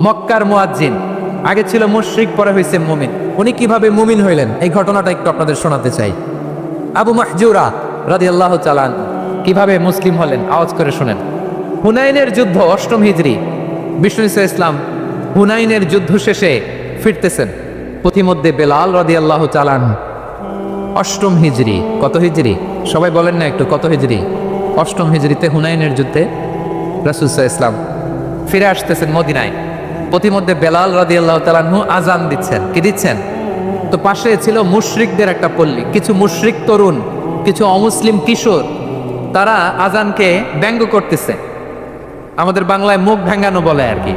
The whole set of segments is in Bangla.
মক্কার মুয়াজ্জিন, আগে ছিল মুশরিক, পরে হয়েছে মুমিন। উনি কিভাবে মুমিন হইলেন এই ঘটনাটা একটু আপনাদের শোনাতে চাই। আবু মাহজুরা রাদিয়াল্লাহু তাআলা কিভাবে মুসলিম হলেন আওয়াজ করে শুনেন। হুনাইনের যুদ্ধ 8ম হিজরি, বিষ্ণু ইসলাম হুনাইনের যুদ্ধ শেষে ফিরতেছেন। পথিমধ্যে বেলাল রাদিয়াল্লাহু তাআলা 8ম হিজরি। কত হিজরি সবাই বলেন না একটু, কত হিজরি? 8ম হিজরিতে হুনাইনের যুদ্ধে রাসূল সাল্লাল্লাহু আলাইহি ওয়াসাল্লাম ফিরে আসতেছেন মদিনায়। পথিমধ্যে বেলাল রাদিয়াল্লাহু তাআলা আজান দিচ্ছেন। কি দিচ্ছেন? তো পাশে ছিল মুশরিকদের একটা পল্লী, কিছু মুশরিক তরুণ, কিছু অমুসলিম কিশোর, তারা আজানকে ব্যঙ্গ করতেছে। আমাদের বাংলায় মুখ ভেঙ্গানো বলে আর কি।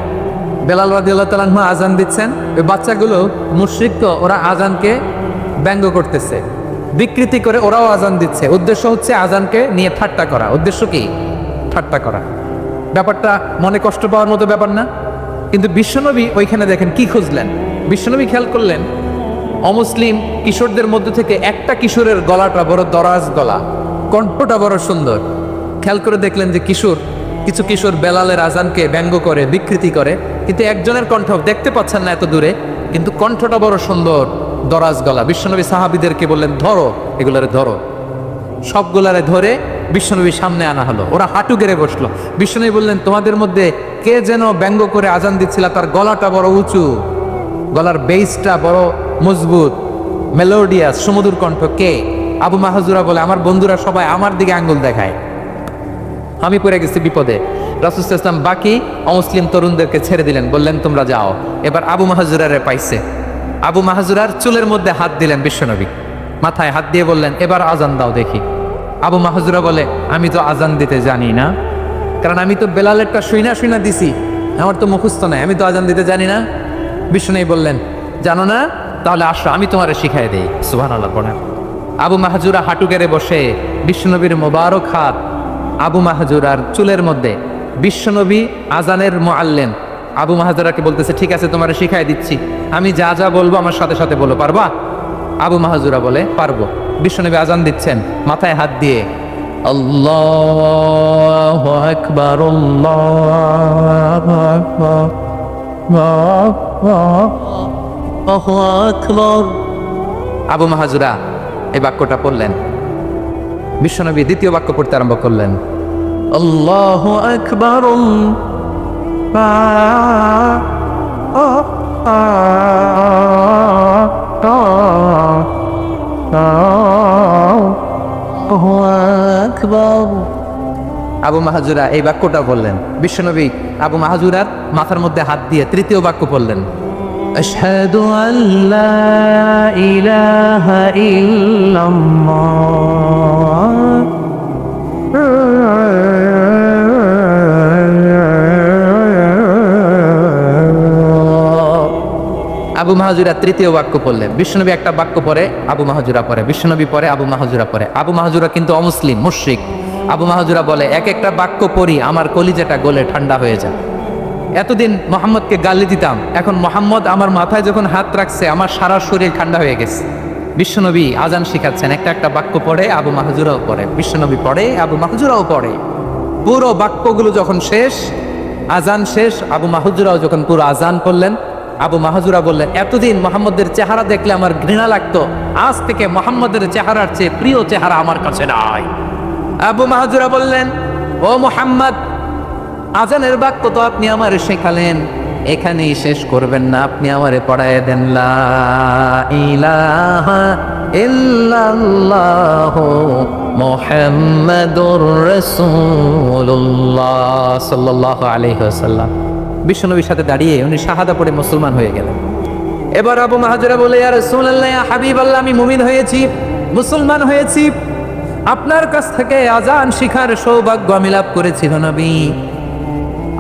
বেলাল রাদিয়াল্লাহু তাআলা আজান দিচ্ছেন, ওই বাচ্চাগুলো মুশরিক, তো ওরা আজানকে ব্যঙ্গ করতেছে, বিকৃতি করে ওরাও আজান দিচ্ছে। উদ্দেশ্য হচ্ছে আজানকে নিয়ে ঠাট্টা করা। উদ্দেশ্য কি? ঠাট্টা করা। ব্যাপারটা মনে কষ্ট পাওয়ার মতো ব্যাপার না? কিন্তু বিশ্বনবী ওইখানে দেখেন কি খুঁজলেন। বিশ্বনবী খেয়াল করলেন অমুসলিম কিশোরদের মধ্যে থেকে একটা কিশোরের গলাটা বড় দরাজ গলা, কণ্ঠটা বড় সুন্দর। খেয়াল করে দেখলেন যে কিছু কিশোর বেলালের আজানকে ব্যঙ্গ করে, বিকৃতি করে, কিন্তু একজনের কণ্ঠ দেখতে পাচ্ছেন না এত দূরে, কিন্তু কণ্ঠটা বড় সুন্দর, দরাজ গলা। বিশ্বনবী সাহাবীদেরকে বললেন, ধরো এগুলারে, ধরো। সবগুলারে ধরে বিশ্বনবীর সামনে আনা হলো। ওরা হাঁটু গেড়ে বসলো। বিশ্বনবী বললেন, তোমাদের মধ্যে কে যেন ব্যঙ্গ করে আজান দিচ্ছিল, তার গলাটা বড় উঁচু, গলার বেসটা বড় মজবুত, মেলোডিয়াস, সুমধুর কণ্ঠ, কে? আবু মাহজুরা বলে, আমার বন্ধুরা সবাই আমার দিকে আঙ্গুল দেখায়, আমি পড়ে গেছি বিপদে। রাসূল সাল্লাল্লাহু আলাইহি ওয়াসাল্লাম বাকি অমুসলিম তরুণদেরকে ছেড়ে দিলেন, বললেন তোমরা যাও। এবার আবু মাহজুরারে পাইছে। আবু মাহজুরার চুলের মধ্যে হাত দিলেন বিশ্বনবী, মাথায় হাত দিয়ে বললেন, এবার আজান দাও দেখি। আবু মাহজুরা বলে, আমি তো আজান দিতে জানি না, কারণ আমি তো বেলালেরটা শুইনা দিছি, আমার তো মুখস্থ নাই, আমি তো আজান দিতে জানি না। বিশ্বনবী বললেন, জানো না? তাহলে আসো, আমি তোমারে শিখাই দেই। সুবহানাল্লাহ পড়েন। আবু মাহজুরা হাঁটু গেড়ে বসে, বিশ্বনবীর মোবারক হাত আবু মাহজুরার চুলের মধ্যে। বিশ্বনবী আজানের মুআল্লিম আবু মাহজুরাকে বলতেছে, ঠিক আছে তোমারে শিখাই দিচ্ছি, আমি যা যা বলবো আমার সাথে সাথে বলো, পারবা? আবু মাহজুরা বলে, পারবো। বিশ্বনবী আজান দিচ্ছেন, মাথায় হাত দিয়ে আল্লাহু আকবার, আল্লাহু আকবার, আল্লাহু আকবার। আবু মাহজুরা এই বাক্যটা পড়লেন। বিশ্বনবী দ্বিতীয় বাক্য পড়তে আরম্ভ করলেন, আল্লাহু আকবার, আবু মাহজুরা এই বাক্যটা বললেন। বিশ্বনবী আবু মাহজুরার মাথার মধ্যে হাত দিয়ে তৃতীয় বাক্য বললেন, আশহাদু আল্লা ইলাহা ইল্লাল্লাহ। আবু মাহজুরা তৃতীয় বাক্য পড়লেন। বিশ্বনবী একটা বাক্য পরে আবু মাহজুরা পরে, বিশ্বনবী পরে আবু মাহজুরা পরে। আবু মাহজুরা কিন্তু অমুসলিম, মুশরিক। আবু মাহজুরা বলে, এক একটা বাক্য পড়ি আমার কলিজাটা গলে ঠান্ডা হয়ে যায়। এতদিন মোহাম্মদকে গালি দিতাম, এখন মোহাম্মদ আমার মাথায় যখন হাত রাখছে আমার সারা শরীর ঠান্ডা হয়ে গেছে। বিশ্বনবী আজান শিখাচ্ছেন, একটা একটা বাক্য পড়ে আবু মাহজুরাও পড়ে, বিশ্বনবী পড়ে, আবু মাহজুরাও পড়ে। পুরো বাক্যগুলো যখন শেষ, আজান শেষ, আবু মাহজুরাও যখন পুরো আজান পড়লেন, আবু মাহজুরা বললেন, এতদিন মোহাম্মদের চেহারা দেখলে আমার ঘৃণা লাগতো, আজ থেকে মোহাম্মদের চেহারার চেয়ে প্রিয় চেহারা আমার কাছে নাই। আবু মাহজুরা বললেন, ও মুহাম্মদ, আজানের বাক্য তো আপনি আমারে শেখালেন, এখানেই শেষ করবেন না, আপনি আমারে পড়ায় দেন, লা ইলাহা ইল্লাল্লাহু মুহাম্মাদুর রাসূলুল্লাহ সাল্লাল্লাহু আলাইহি ওয়াসাল্লাম। বিশ্বনবীর সাথে দাঁড়িয়ে উনি শাহাদা পড়ে মুসলমান হয়ে গেলেন। এবার আবু মাহজুরা বলে, ইয়া রাসূলুল্লাহ, ইয়া হাবিবাল্লাহ, আমি মুমিন হয়েছি, মুসলমান হয়েছি, আপনার কাছ থেকে আজান শিখার সৌভাগ্য আমি লাভ করেছি। নবী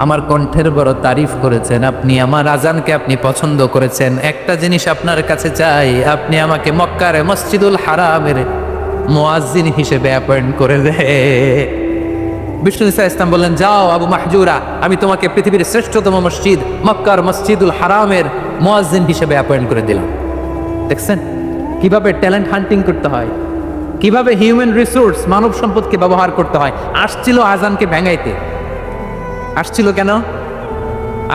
আমার কণ্ঠের বড় তারিফ করেছেন, আপনি আমার আজানকে আপনি পছন্দ করেছেন। একটা জিনিস আপনার কাছে চাই, আপনি আমাকে মক্কার মসজিদুল হারামের মুয়াজ্জিন হিসেবে অ্যাপয়েন্ট করে দে। বিষ্ণু ইসলাম বললেন, যাও আবু মাহজুরা, আমি তোমাকে পৃথিবীর শ্রেষ্ঠতম মসজিদ মক্কার মসজিদুল হারামের মুয়াজ্জিন হিসেবে অ্যাপয়েন্ট করে দিলাম। দেখছেন কিভাবে ট্যালেন্ট হান্টিং করতে হয়, কিভাবে হিউম্যান রিসোর্স মানব সম্পদকে ব্যবহার করতে হয়। আসছিল আজানকে ভেঙাইতে, আসছিল কেন?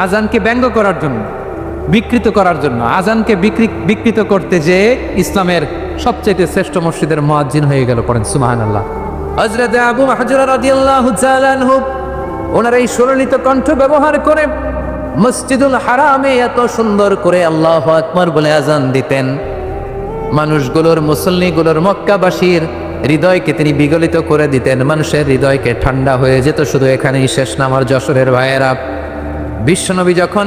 আজানকে ব্যঙ্গ করার জন্য, বিকৃত করার জন্য, আজানকে বিকৃত করতে যে ইসলামের সবচেয়ে শ্রেষ্ঠ মসজিদের মুয়াজ্জিন হয়ে গেল। পড়েন সুবহানাল্লাহ। হযরত আবু মাহজুরা রাদিয়াল্লাহু তাআলা আনহু ওনার এই সুললিত কণ্ঠ ব্যবহার করে মসজিদুল হারামে এত সুন্দর করে আল্লাহু আকবার বলে আজান দিতেন, মানুষগুলোর, মুসল্লিগুলোর, মক্কাবাসীর হৃদয়কে তিনি বিগলিত করে দিতেন, মানুষের হৃদয়কে ঠান্ডা হয়ে যেত। শুধু এখানেই শেষ না আমার যশোরের ভাইয়েরা, বিশ্বনবী যখন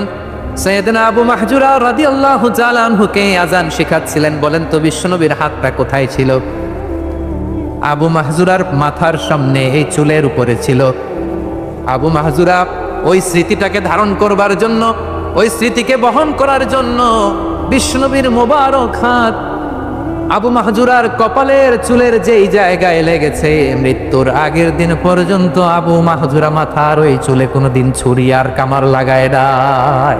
সাইয়েদনা আবু মাহজুরা রাদিয়াল্লাহু তাআলা আনহুকে আজান শেখাচ্ছিলেন, বলেন তো বিশ্বনবীর হাতটা কোথায় ছিল? আবু মাহজুরার মাথার সামনে, এই চুলের উপরে ছিল। আবু মাহজুরা ওই স্মৃতিটাকে ধারণ করবার জন্য, ওই স্মৃতিকে বহন করার জন্য বিশ্বনবীর মোবারক হাত আবু মাহজুরার কপালের চুলের যেই জায়গায় লেগেছে, মৃত্যুর আগের দিন পর্যন্ত আবু মাহজুরা মাথার ওই চুলে কোনোদিন ছুরি আর কামার লাগায় নাই,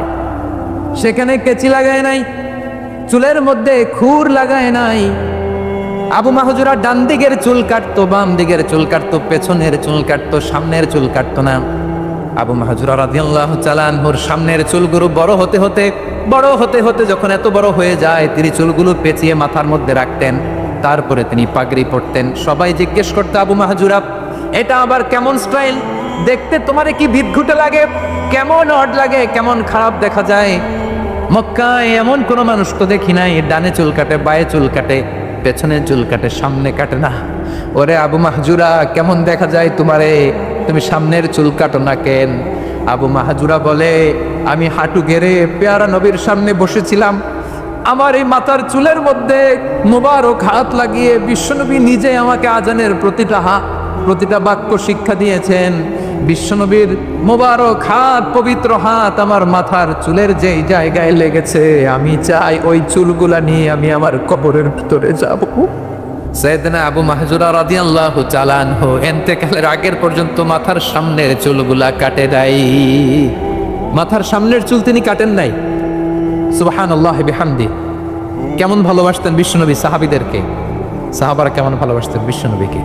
সেখানে কেচি লাগায় নাই, চুলের মধ্যে খুর লাগায় নাই। আবু মাহজুরা ডান দিকের চুল কাটতো, বাম দিকের চুল কাটতো, পেছনের চুল কাটতো, সামনের চুল কাটতো না। আবু মাহজুরা রাদিয়াল্লাহু তাআলা আনহুর সামনের চুলগুলো বড় হতে হতে যখন এত বড় হয়ে যায়, তিনি চুলগুলো পেঁচিয়ে মাথার মধ্যে রাখতেন, তারপরে তিনি পাগড়ি পরতেন। সবাই জিজ্ঞেস করতো, আবু মাহজুরা এটা আবার কেমন স্টাইল? দেখতে তোমারে কি বিদঘুটে লাগে? কেমন অড লাগে? কেমন খারাপ দেখা যায়? মক্কায় এমন কোনো মানুষ তো দেখি নাই ডানে চুল কাটে, বায়ে চুল কাটে, পেছনে চুল কাটে, সামনে কাটে না। ওরে আবু মাহজুরা, কেমন দেখা যায় তোমারে? তুমি সামনের চুল কাটো না কেন? আবু মাহজুরা বলে, আমি হাঁটু গেড়ে পেয়ারা নবীর সামনে বসেছিলাম, আমার এই মাথার চুলের মধ্যে মুবারক হাত লাগিয়ে বিশ্বনবী নিজে আমাকে আজানের প্রতিটা বাক্য শিক্ষা দিয়েছেন। বিশ্বনবীর মোবারক হাত, পবিত্র হাত আমার মাথার চুলের যেই জায়গায় লেগেছে, আমি চাই ওই চুলগুলা নিয়ে আমি আমার কবরের ভিতরে যাব। সাইয়েদনা আবু মাহজুরা রাদিয়াল্লাহু তাআলা আনহু ইন্তেকালের আগের পর্যন্ত মাথার সামনের চুলগুলা কাটে নাই, মাথার সামনের চুল তিনি কাটেন নাই। সুবহানাল্লাহি বিহামদি। কেমন ভালোবাসতেন বিশ্বনবী সাহাবীদেরকে, সাহাবারা কেমন ভালোবাসতেন বিশ্বনবীকে।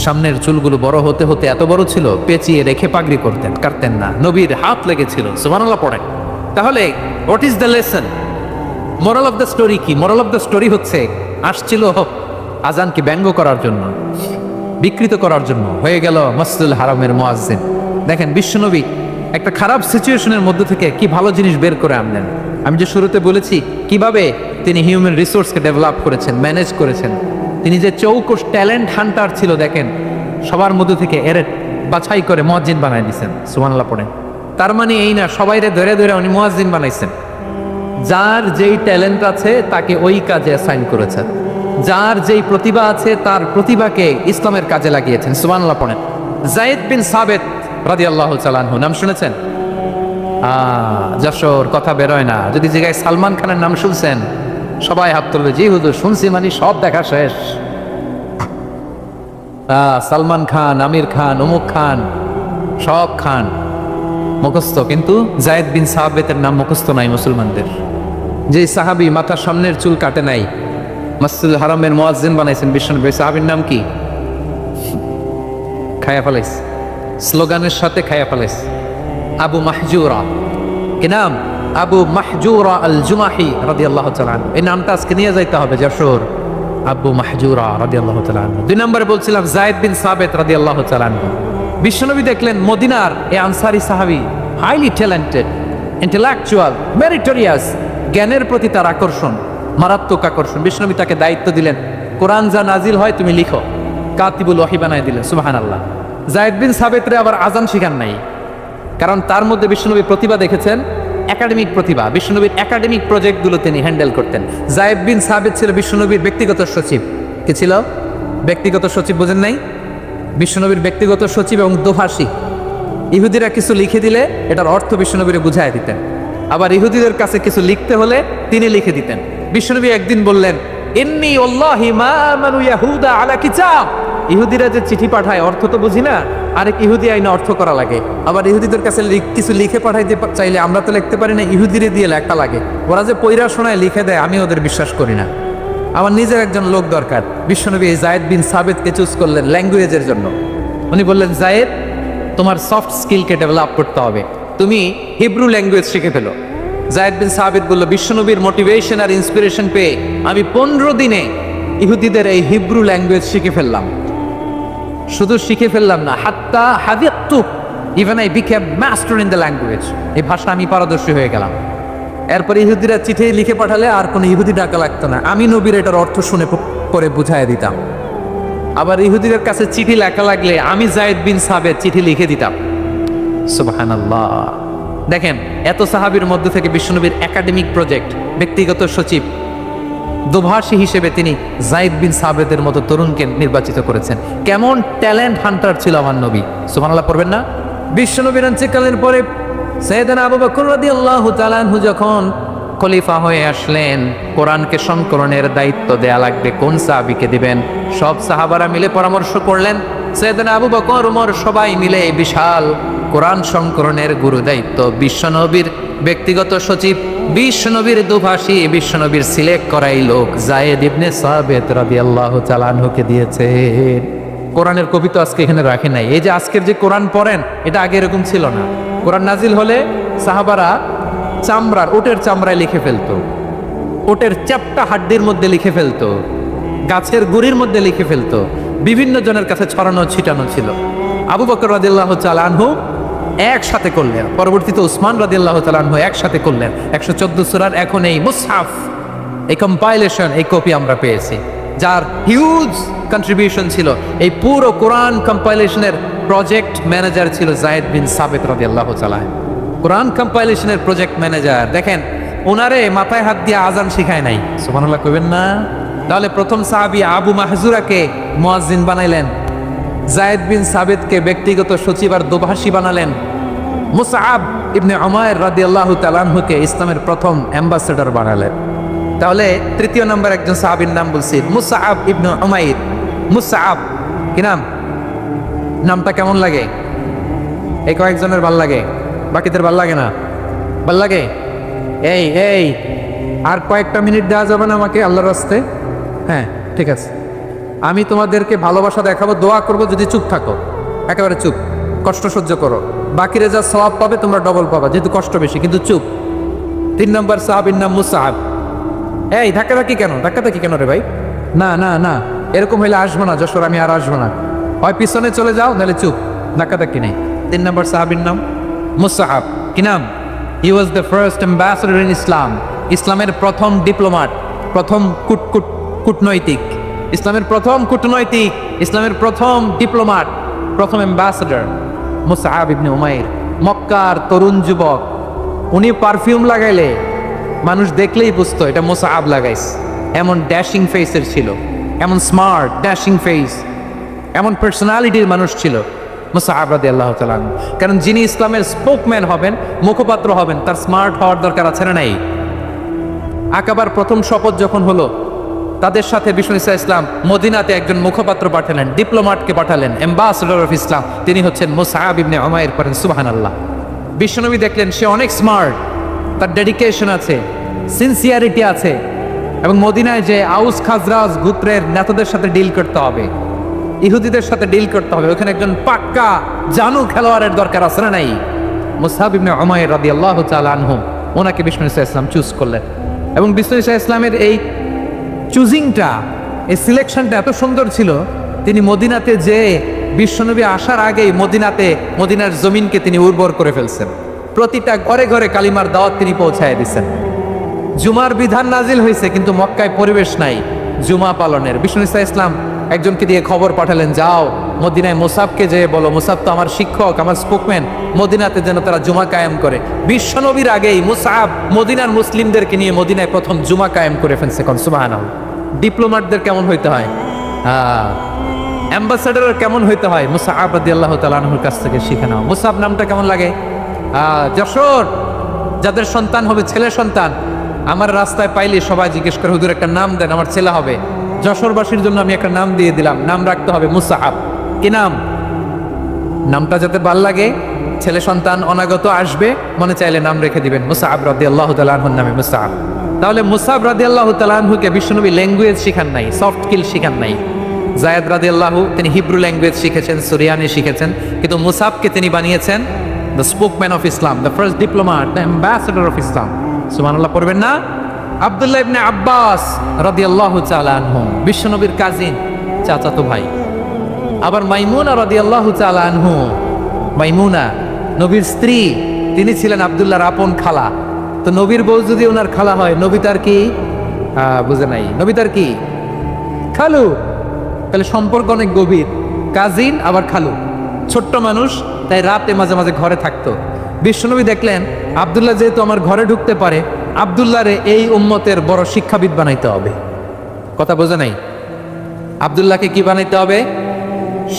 সামনের চুলগুলো বড় হতে হতে এত বড় ছিল, পেঁচিয়ে রেখে পাগড়ি করতেন, কাটতেন না। নবীর হাত লেগেছিল। সুবহানাল্লাহ পড়েন। তাহলে what is the lesson? Moral of the story কি? মোরাল অফ দ্য স্টোরি হচ্ছে, আসছিল আজানকে ব্যঙ্গ করার জন্য, বিকৃত করার জন্য, হয়ে গেল মসজিদুল হারামের মুয়াজ্জিন। দেখেন বিশ্বনবী একটা খারাপ সিচুয়েশনের মধ্যে থেকে কি ভালো জিনিস বের করে আনলেন। আমি যে শুরুতে বলেছি কিভাবে তিনি হিউম্যান রিসোর্সকে ডেভেলপ করেছেন, ম্যানেজ করেছেন। তিনি যে চৌকস ট্যালেন্ট হান্টার ছিল, দেখেন সবার মধ্যে থেকে এর বাছাই করে মুয়াজ্জিন বানাই দিয়েছেন। সুবহানাল্লাহ পড়েন। তার মানে এই না সবাইরে ধরে ধরে উনি মুয়াজ্জিন বানাইছেন। যার যেই ট্যালেন্ট আছে তাকে ওই কাজে অ্যাসাইন করেছেন, যার যেই প্রতিভা আছে তার প্রতিভাকে ইসলামের কাজে লাগিয়েছেন। সুবহানাল্লাহ পড়েন। যায়েদ বিন সাবিত রাদিয়াল্লাহু তাআলা আনহু, নাম শুনেছেন? যশোর কথা বেরোয় না। যদি জায়গায় সালমান খানের নাম শুনছেন, সবাই হাত তুলবে, জি হুজুর শুনছি, মানে সব দেখা শেষ। সালমান খান, আমির খান, অমুক খান, সব খান মুখস্থ, কিন্তু যায়েদ বিন সাবিতের নাম মুখস্থ নাই মুসলমানদের। যে সাহাবী মাথার সামনের চুল কাটে নাই, মসজিদুল হারামের মুয়াজ্জিন বানাইছেন বিশ্বনবী, সাহাবীর নাম কি? খায়া ফেলাইস, স্লোগানের সাথে খায়া ফেলাইস। আবু মাহজুরা। কি নাম? আবু মাহজুরা আল জুমাহি রাদিয়াল্লাহু তাআলা আনহু। এই নামটা আজকে নিয়ে যাইতে হবে যশোর। আবু মাহজুরা রাদিয়াল্লাহু তাআলা আনহু। 2 নম্বরে বলছিলাম যায়েদ বিন সাবিত রাদিয়াল্লাহু তাআলা আনহু। বিশ্বনবী দেখলেন মদিনার এই আনসারী সাহাবী হাইলি ট্যালেন্টেড, ইন্টেলেকচুয়াল, মেরিটোরিয়াস, জ্ঞানের প্রতি তার আকর্ষণ, মারাত্মক আকর্ষণ। বিশ্বনবী তাকে দায়িত্ব দিলেন, কোরআন যা নাজিল হয় তুমি লিখো, কাতিবুল ওহী বানায় দিলেন। সুবহানাল্লাহ। যায়েদ বিন সাবিতরে আবার আজান শিখান নাই, কারণ তার মধ্যে বিশ্বনবী প্রতিভা দেখেছেন, একাডেমিক প্রতিভা। বিশ্বনবীর একাডেমিক প্রজেক্টগুলো তিনি হ্যান্ডেল করতেন। যায়েদ বিন সাবিত ছিল বিশ্বনবীর ব্যক্তিগত সচিব। কি ছিল? ব্যক্তিগত সচিব। বুঝেন নাই? বিশ্বনবীর ব্যক্তিগত সচিব এবং দোভাষী। ইহুদিরা কিছু লিখে দিলে এটার অর্থ বিশ্বনবীরে বুঝাই দিতেন, আবার ইহুদিদের কাছে কিছু লিখতে হলে তিনি লিখে দিতেন। বিশ্বনবী একদিন বললেন, ইন্নী ওয়াল্লাহি মা আমানু ইয়াহুদা আলা কিতাব। ইহুদিরা যে চিঠি পাঠায় অর্থ তো বুঝি না, আরেক ইহুদি আইনে অর্থ করা লাগে। আবার ইহুদিদের কাছে কিছু লিখে পাঠাইতে চাইলে আমরা তো লিখতে পারি না, ইহুদিরে দিয়ে লেখা লাগে। ওরা যে পয়রা শোনায় লিখে দেয়, আমি ওদের বিশ্বাস করি না। আমার নিজের একজন লোক দরকার। বিশ্বনবী যায়েদ বিন সাবিতকে চুজ করলেন ল্যাঙ্গুয়েজের জন্য। উনি বললেন, যায়েদ তোমার সফট স্কিলকে ডেভেলপ করতে হবে, তুমি হিব্রু ল্যাঙ্গুয়েজ শিখে ফেলো। যায়েদ বিন সাবিত বলল, বিশ্বনবীর মোটিভেশন আর ইন্সপিরেশন পেয়ে আমি 15 দিনে ইহুদিদের এই হিব্রু ল্যাঙ্গুয়েজ শিখে ফেললাম। শুধু শিখে ফেললাম না, হাত্তা হাদিয়াতু, even I became master in the language. এই ভাষা আমি পারদর্শী হয়ে গেলাম। এরপর ইহুদিরা চিঠি লিখে পাঠালে আর কোনো ইহুদি ডাকা লাগতো না, আমি নবীর এটার অর্থ শুনে করে বুঝাই দিতাম। আবার ইহুদিদের কাছে চিঠি লেখা লাগলে আমি যায়েদ বিন সাবিত চিঠি লিখে দিতাম। সুবহানাল্লাহ। দেখেন, এত সাহাবীর মধ্য থেকে বিশ্বনবীর একাডেমিক প্রজেক্ট, ব্যক্তিগত সচিব, দোভাষী হিসেবে তিনি যায়েদ বিন সাবিতের মতো তরুণকে নির্বাচিত করেছেন। কেমন ট্যালেন্ট হান্টার ছিল আমার নবী, সুবহানাল্লাহ পড়বেন না? বিশ্বনবীর ইন্তেকালের পরে সাইয়েদনা আবু বকর রাদিয়াল্লাহু তাআলা আনহু যখন খলিফা হয়ে আসলেন, কোরআনকে সংকলনের দায়িত্ব দেয়া লাগবে, কোন সাহাবীকে দিবেন? সব সাহাবারা মিলে পরামর্শ করলেন। সাইয়েদনা আবু বকর, ওমর সবাই মিলে বিশাল কোরআন সংকলনের গুরু দায়িত্ব বিশ্বনবীর ব্যক্তিগত সচিব, বিশ্বনবীর দুভাষী, বিশ্বনবীর সিলেক্ট করাই লোক যায়েদ ইবনে সাবিত রাদিয়াল্লাহু তাআলা আনহুকে দিয়েছেন। কোরআনের কবি তো আজকে এখানে রাখে নাই। এই যে আজকের যে কোরআন পড়েন, এটা আগে এরকম ছিল না। কোরআন নাজিল হলে সাহাবারা চামড়ার, ওটের চামড়ায় লিখে ফেলতো, ওটের চ্যাপ্টা হাড্ডির মধ্যে লিখে ফেলতো, গাছের গুড়ির মধ্যে লিখে ফেলতো, বিভিন্ন জনের কাছে ছড়ানো ছিটানো ছিল। আবু বকর রাদিয়াল্লাহু তাআলা আনহু একসাথে করলেন, পরবর্তীতে উসমান রাদিয়াল্লাহু তাআলা আনহু একসাথে করলেন। 114 সূরার এখন এই মুসহাফ, এই কম্পাইলেশন, এই কপি আমরা পেয়েছি, যার হিউজ কন্ট্রিবিউশন ছিল। এই পুরো কোরআন কম্পাইলেশনের প্রজেক্ট ম্যানেজার ছিল যায়েদ বিন সাবিত রাদিয়াল্লাহু তাআলা। কোরআন কম্পাইলেশনের প্রজেক্ট ম্যানেজার, দেখেন ওনারে মাথায় হাত দিয়ে আজান শিখায় নাই, সুবহানাল্লাহ কইবেন না? তাহলে প্রথম সাহাবী আবু মাহজুরাকে মুয়াজ্জিন বানাইলেন, যায়েদ বিন সাবিতকে ব্যক্তিগত সচিব আর দোভাষী বানালেন, মুসআব ইবনে উমাইর রাদিয়াল্লাহু তাআলা আনহুকে ইসলামের প্রথম অ্যাম্বাসেডর বানালেন। তাহলে তৃতীয় নম্বর একজন সাহাবীর নাম বলছি, মুসআব ইবনে উমাইর। মুসআব কি নাম? নামটা কেমন লাগে? এই কয়েকজনের ভাল লাগে, বাকিদের ভাল লাগে না? ভাল লাগে? এই এই আর কয়েকটা মিনিট দেওয়া যাবে না আমাকে আল্লাহর রাস্তে? হ্যাঁ ঠিক আছে, আমি তোমাদেরকে ভালোবাসা দেখাবো, দোয়া করবো যদি চুপ থাকো, একেবারে চুপ, কষ্ট সহ্য করো, বাকিরা যা সওয়াব পাবে তোমরা ডবল পাবা, যেহেতু কষ্ট বেশি, কিন্তু চুপ। 3 নম্বর সাহাবীর নাম মুসআব। এই ধাক্কাধাক্কি কেন? ধাক্কাধাক্কি কেন রে ভাই? না না না, এরকম হইলে আসবো না যশোর, আমি আর আসবো না, হয় পিছনে চলে যাও নাহলে চুপ, ধাক্কাধাক্কি নেই। 3 নম্বর সাহাবীর নাম মুসআব। কি নাম? He was the first ambassador in Islam. ইসলামের প্রথম ডিপ্লোম্যাট, প্রথম কূটনৈতিক, ইসলামের প্রথম কূটনৈতিক, ইসলামের প্রথম ডিপ্লোম্যাট, প্রথম অ্যাম্বাসেডর মুসআব ইবনে উমাইর। মক্কার তরুণ যুবক, উনি পারফিউম লাগাইলে মানুষ দেখলেই বুঝতো এটা মুসআব লাগাইছে। এমন ড্যাশিং ফেসের ছিল, এমন স্মার্ট ড্যাশিং ফেস, এমন পার্সোনালিটির মানুষ ছিল মুসআব রাদিয়াল্লাহু তাআলা। কারণ যিনি ইসলামের স্পোকম্যান হবেন, মুখপাত্র হবেন, তার স্মার্ট হওয়ার দরকার আছে না নাই? আকাবার প্রথম শপথ যখন হলো, তাদের সাথে বিষ্ণু ইসা ইসলাম মদিনাতে একজন মুখপাত্র পাঠালেন, ডিপ্লোম্যাটকে পাঠালেন, অ্যাম্বাসেডর অফ ইসলাম, তিনি হচ্ছেন মুসআব ইবনে উমাইর। পড়েন সুবহানাল্লাহ। বিশ্বনবী দেখলেন সে অনেক স্মার্ট, তার ডেডিকেশন আছে, সিনসিয়ারিটি আছে, এবং মদিনায় যে আউস খাজরাজ গোত্রের নেতাদের সাথে ডিল করতে হবে, ইহুদিদের সাথে ডিল করতে হবে, ওখানে একজন পাক্কা জানু খেলোয়াড়ের দরকার আছে না নাই? মুসআব ইবনে উমাইর রাদিয়াল্লাহু তাআলা আনহু, ওনাকে বিষ্ণু ইসা ইসলাম চুজ করলেন। এবং বিষ্ণু ইসা ইসলামের এই চুজিংটা, এই সিলেকশনটা এত সুন্দর ছিল, তিনি মদিনাতে যে বিশ্বনবী আসার আগেই মদিনার জমিনকে তিনি উর্বর করে ফেলছেন। প্রতিটা ঘরে ঘরে কালিমার দাওয়াত তিনি পৌঁছায় দিচ্ছেন। জুমার বিধান নাজিল হয়েছে, কিন্তু মক্কায় পরিবেশ নাই জুমা পালনের। বিষ্ণু ইসা ইসলাম একজনকে দিয়ে খবর পাঠালেন, যাও মদিনায় মুসাবকে যেয়ে বলো, মুসাব তো আমার শিক্ষক, আমার স্পোকম্যান, মদিনাতে যেন তারা জুমা কায়েম করে। বিশ্বনবীর আগেই মুসাব মদিনার মুসলিমদেরকে নিয়ে মদিনায় প্রথম জুমা কায়েম করে ফেলছে। কোন সুবহানাল্লাহ। ডিপ্লোম্যাটদের কেমন হইতে হয়, অ্যাম্বাসেডর কেমন হইতে হয়, মুসআব রাদিয়াল্লাহু তাআলা আনহুর কাছ থেকে শিখে নাও। মুসআব নামটা কেমন লাগে? যশোর যাদের সন্তান হবে, ছেলে সন্তান, আমার রাস্তায় পাইলে সবাই জিজ্ঞেস করে, হুজুর একটা নাম দেন, আমার ছেলে হবে। যশোরবাসীর জন্য আমি একটা নাম দিয়ে দিলাম, নাম রাখতে হবে মুসআব। কি নাম? নামটা যাতে ভাল লাগে, ছেলে সন্তান অনাগত আসবে, মনে চাইলে নাম রেখে দিবেন মুসআব রাদিয়াল্লাহু তাআলা আনহুর নামে মুসআব। তাহলে মুসআব রাদিয়াল্লাহু তাআলা আনহুকে বিশ্বনবী ল্যাঙ্গুয়েজ শিখান নাই, সফট স্কিল শিখান নাই। যায়েদ রাদিয়াল্লাহু তিনি হিব্রু ল্যাঙ্গুয়েজ শিখেছেন, সুরিয়ানি শিখেছেন, কিন্তু মুসআবকে তিনি বানিয়েছেন the spokesman of Islam, the first diplomat, the ambassador of Islam. সুবহানাল্লাহ পড়বেন না? আব্দুল্লাহ ইবনে আব্বাস রাদিয়াল্লাহু তাআলা আনহু, বিশ্বনবীর কাজিন, চাচাতো ভাই। আবার মাইমুনা রাদিয়াল্লাহু তাআলা আনহু, মাইমুনা নবীর স্ত্রী, তিনি ছিলেন আব্দুল্লাহর আপন খালা। তো নবীর বউ যদি ওনার খালা হয়, নবী তার কি বুঝে নাই, নবী তার কি খালু। তাহলে সম্পর্ক অনেক গভীর, কাজিন আবার খালু, ছোট্ট মানুষ, তাই রাতে মাঝে মাঝে ঘরে থাকতো। বিশ্বনবী দেখলেন আব্দুল্লাহ যেহেতু আমার ঘরে ঢুকতে পারে, আব্দুল্লাহরে এই উম্মতের বড় শিক্ষাবিদ বানাইতে হবে। কথা বোঝে নাই? আব্দুল্লাহকে কি বানাইতে হবে?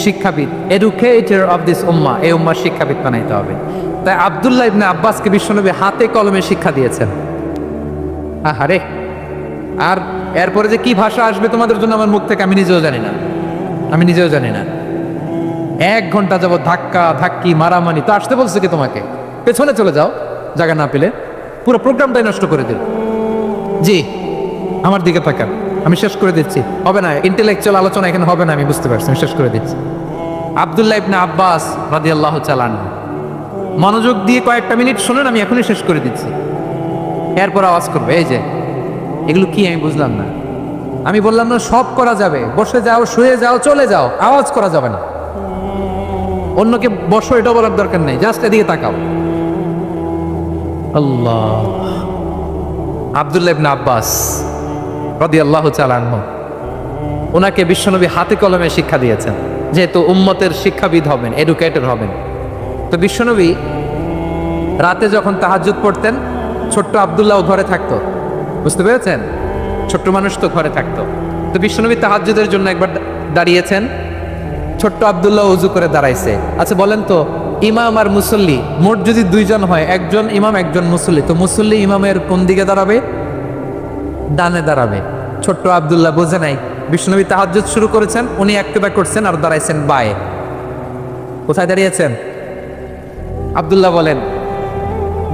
শিক্ষাবিদ, এডুকেটর অফ দিস উম্মা, এই উম্মার শিক্ষাবিদ বানাইতে হবে। তাই আব্দুল্লাহ ইবনে আব্বাসকে বিশ্বনবী হাতে কলমে শিক্ষা দিয়েছেন। আহারে, আর এরপরে যে কি ভাষা আসবে তোমাদের জন্য আমার মুখ থেকে আমি নিজেও জানি না, আমি নিজেও জানি না। 1 ঘন্টা যাবত ধাক্কা ধাক্কি মারামারি, তো আসতে বলছে কি তোমাকে? পেছনে চলে যাও, জায়গা না পেলে। পুরো প্রোগ্রামটাই নষ্ট করে দিল। জি, আমার দিকে তাকান, আমি শেষ করে দিচ্ছি। হবে না, ইন্টেলেকচুয়াল আলোচনা এখানে হবে না, আমি বুঝতে পারছি, আমি শেষ করে দিচ্ছি। আব্দুল্লাহ ইবনে আব্বাস রাদিয়াল্লাহু তাআলা আনহু, মনোযোগ দিয়ে কয়েকটা মিনিট শুনুন, আমি এখনই শেষ করে দিচ্ছি। এরপর আওয়াজ করবে, এই যে এগুলো কি আমি বুঝলাম না। আমি বললাম না সব করা যাবে, বসে যাও, শুয়ে যাও, চলে যাও, আওয়াজ করা যাবে না। অন্যকে বসো এটা বলার দরকার নেই, জাস্ট এদিকে তাকাও। আল্লাহ, আব্দুল্লাহ ইবনে আব্বাস রাদিয়াল্লাহু তাআলা আনহু, ওনাকে বিশ্বনবী হাতে কলমে শিক্ষা দিয়েছেন, যেহেতু উম্মতের শিক্ষাবিদ হবেন, এডুকেটর হবেন। তো বিশ্বনবী রাতে যখন তাহাজ্জুদ পড়তেন, ছোট্ট আব্দুল্লাহ ঘরে থাকতো। বুঝতে পেরেছেন? ছোট্ট মানুষ তো ঘরে থাকতো। তো বিশ্বনবী তাহাজ্জুদের জন্য একবার দাঁড়িয়েছেন, ছোট্ট আব্দুল্লাহ উজু করে দাঁড়াইছে। আচ্ছা বলেন তো, ইমাম আর মুসল্লি মোট যদি 2 জন হয়, একজন ইমাম একজন মুসল্লি, তো মুসল্লি ইমামের কোন দিকে দাঁড়াবে? ডানে দাঁড়াবে। ছোট্ট আব্দুল্লাহ বোঝে নাই, বিশ্বনবী তাহাজ্জুদ শুরু করেছেন, উনি একবার করছেন আর দাঁড়াইছেন বায়ে। কোথায় দাঁড়িয়েছেন? আব্দুল্লাহ বলেন,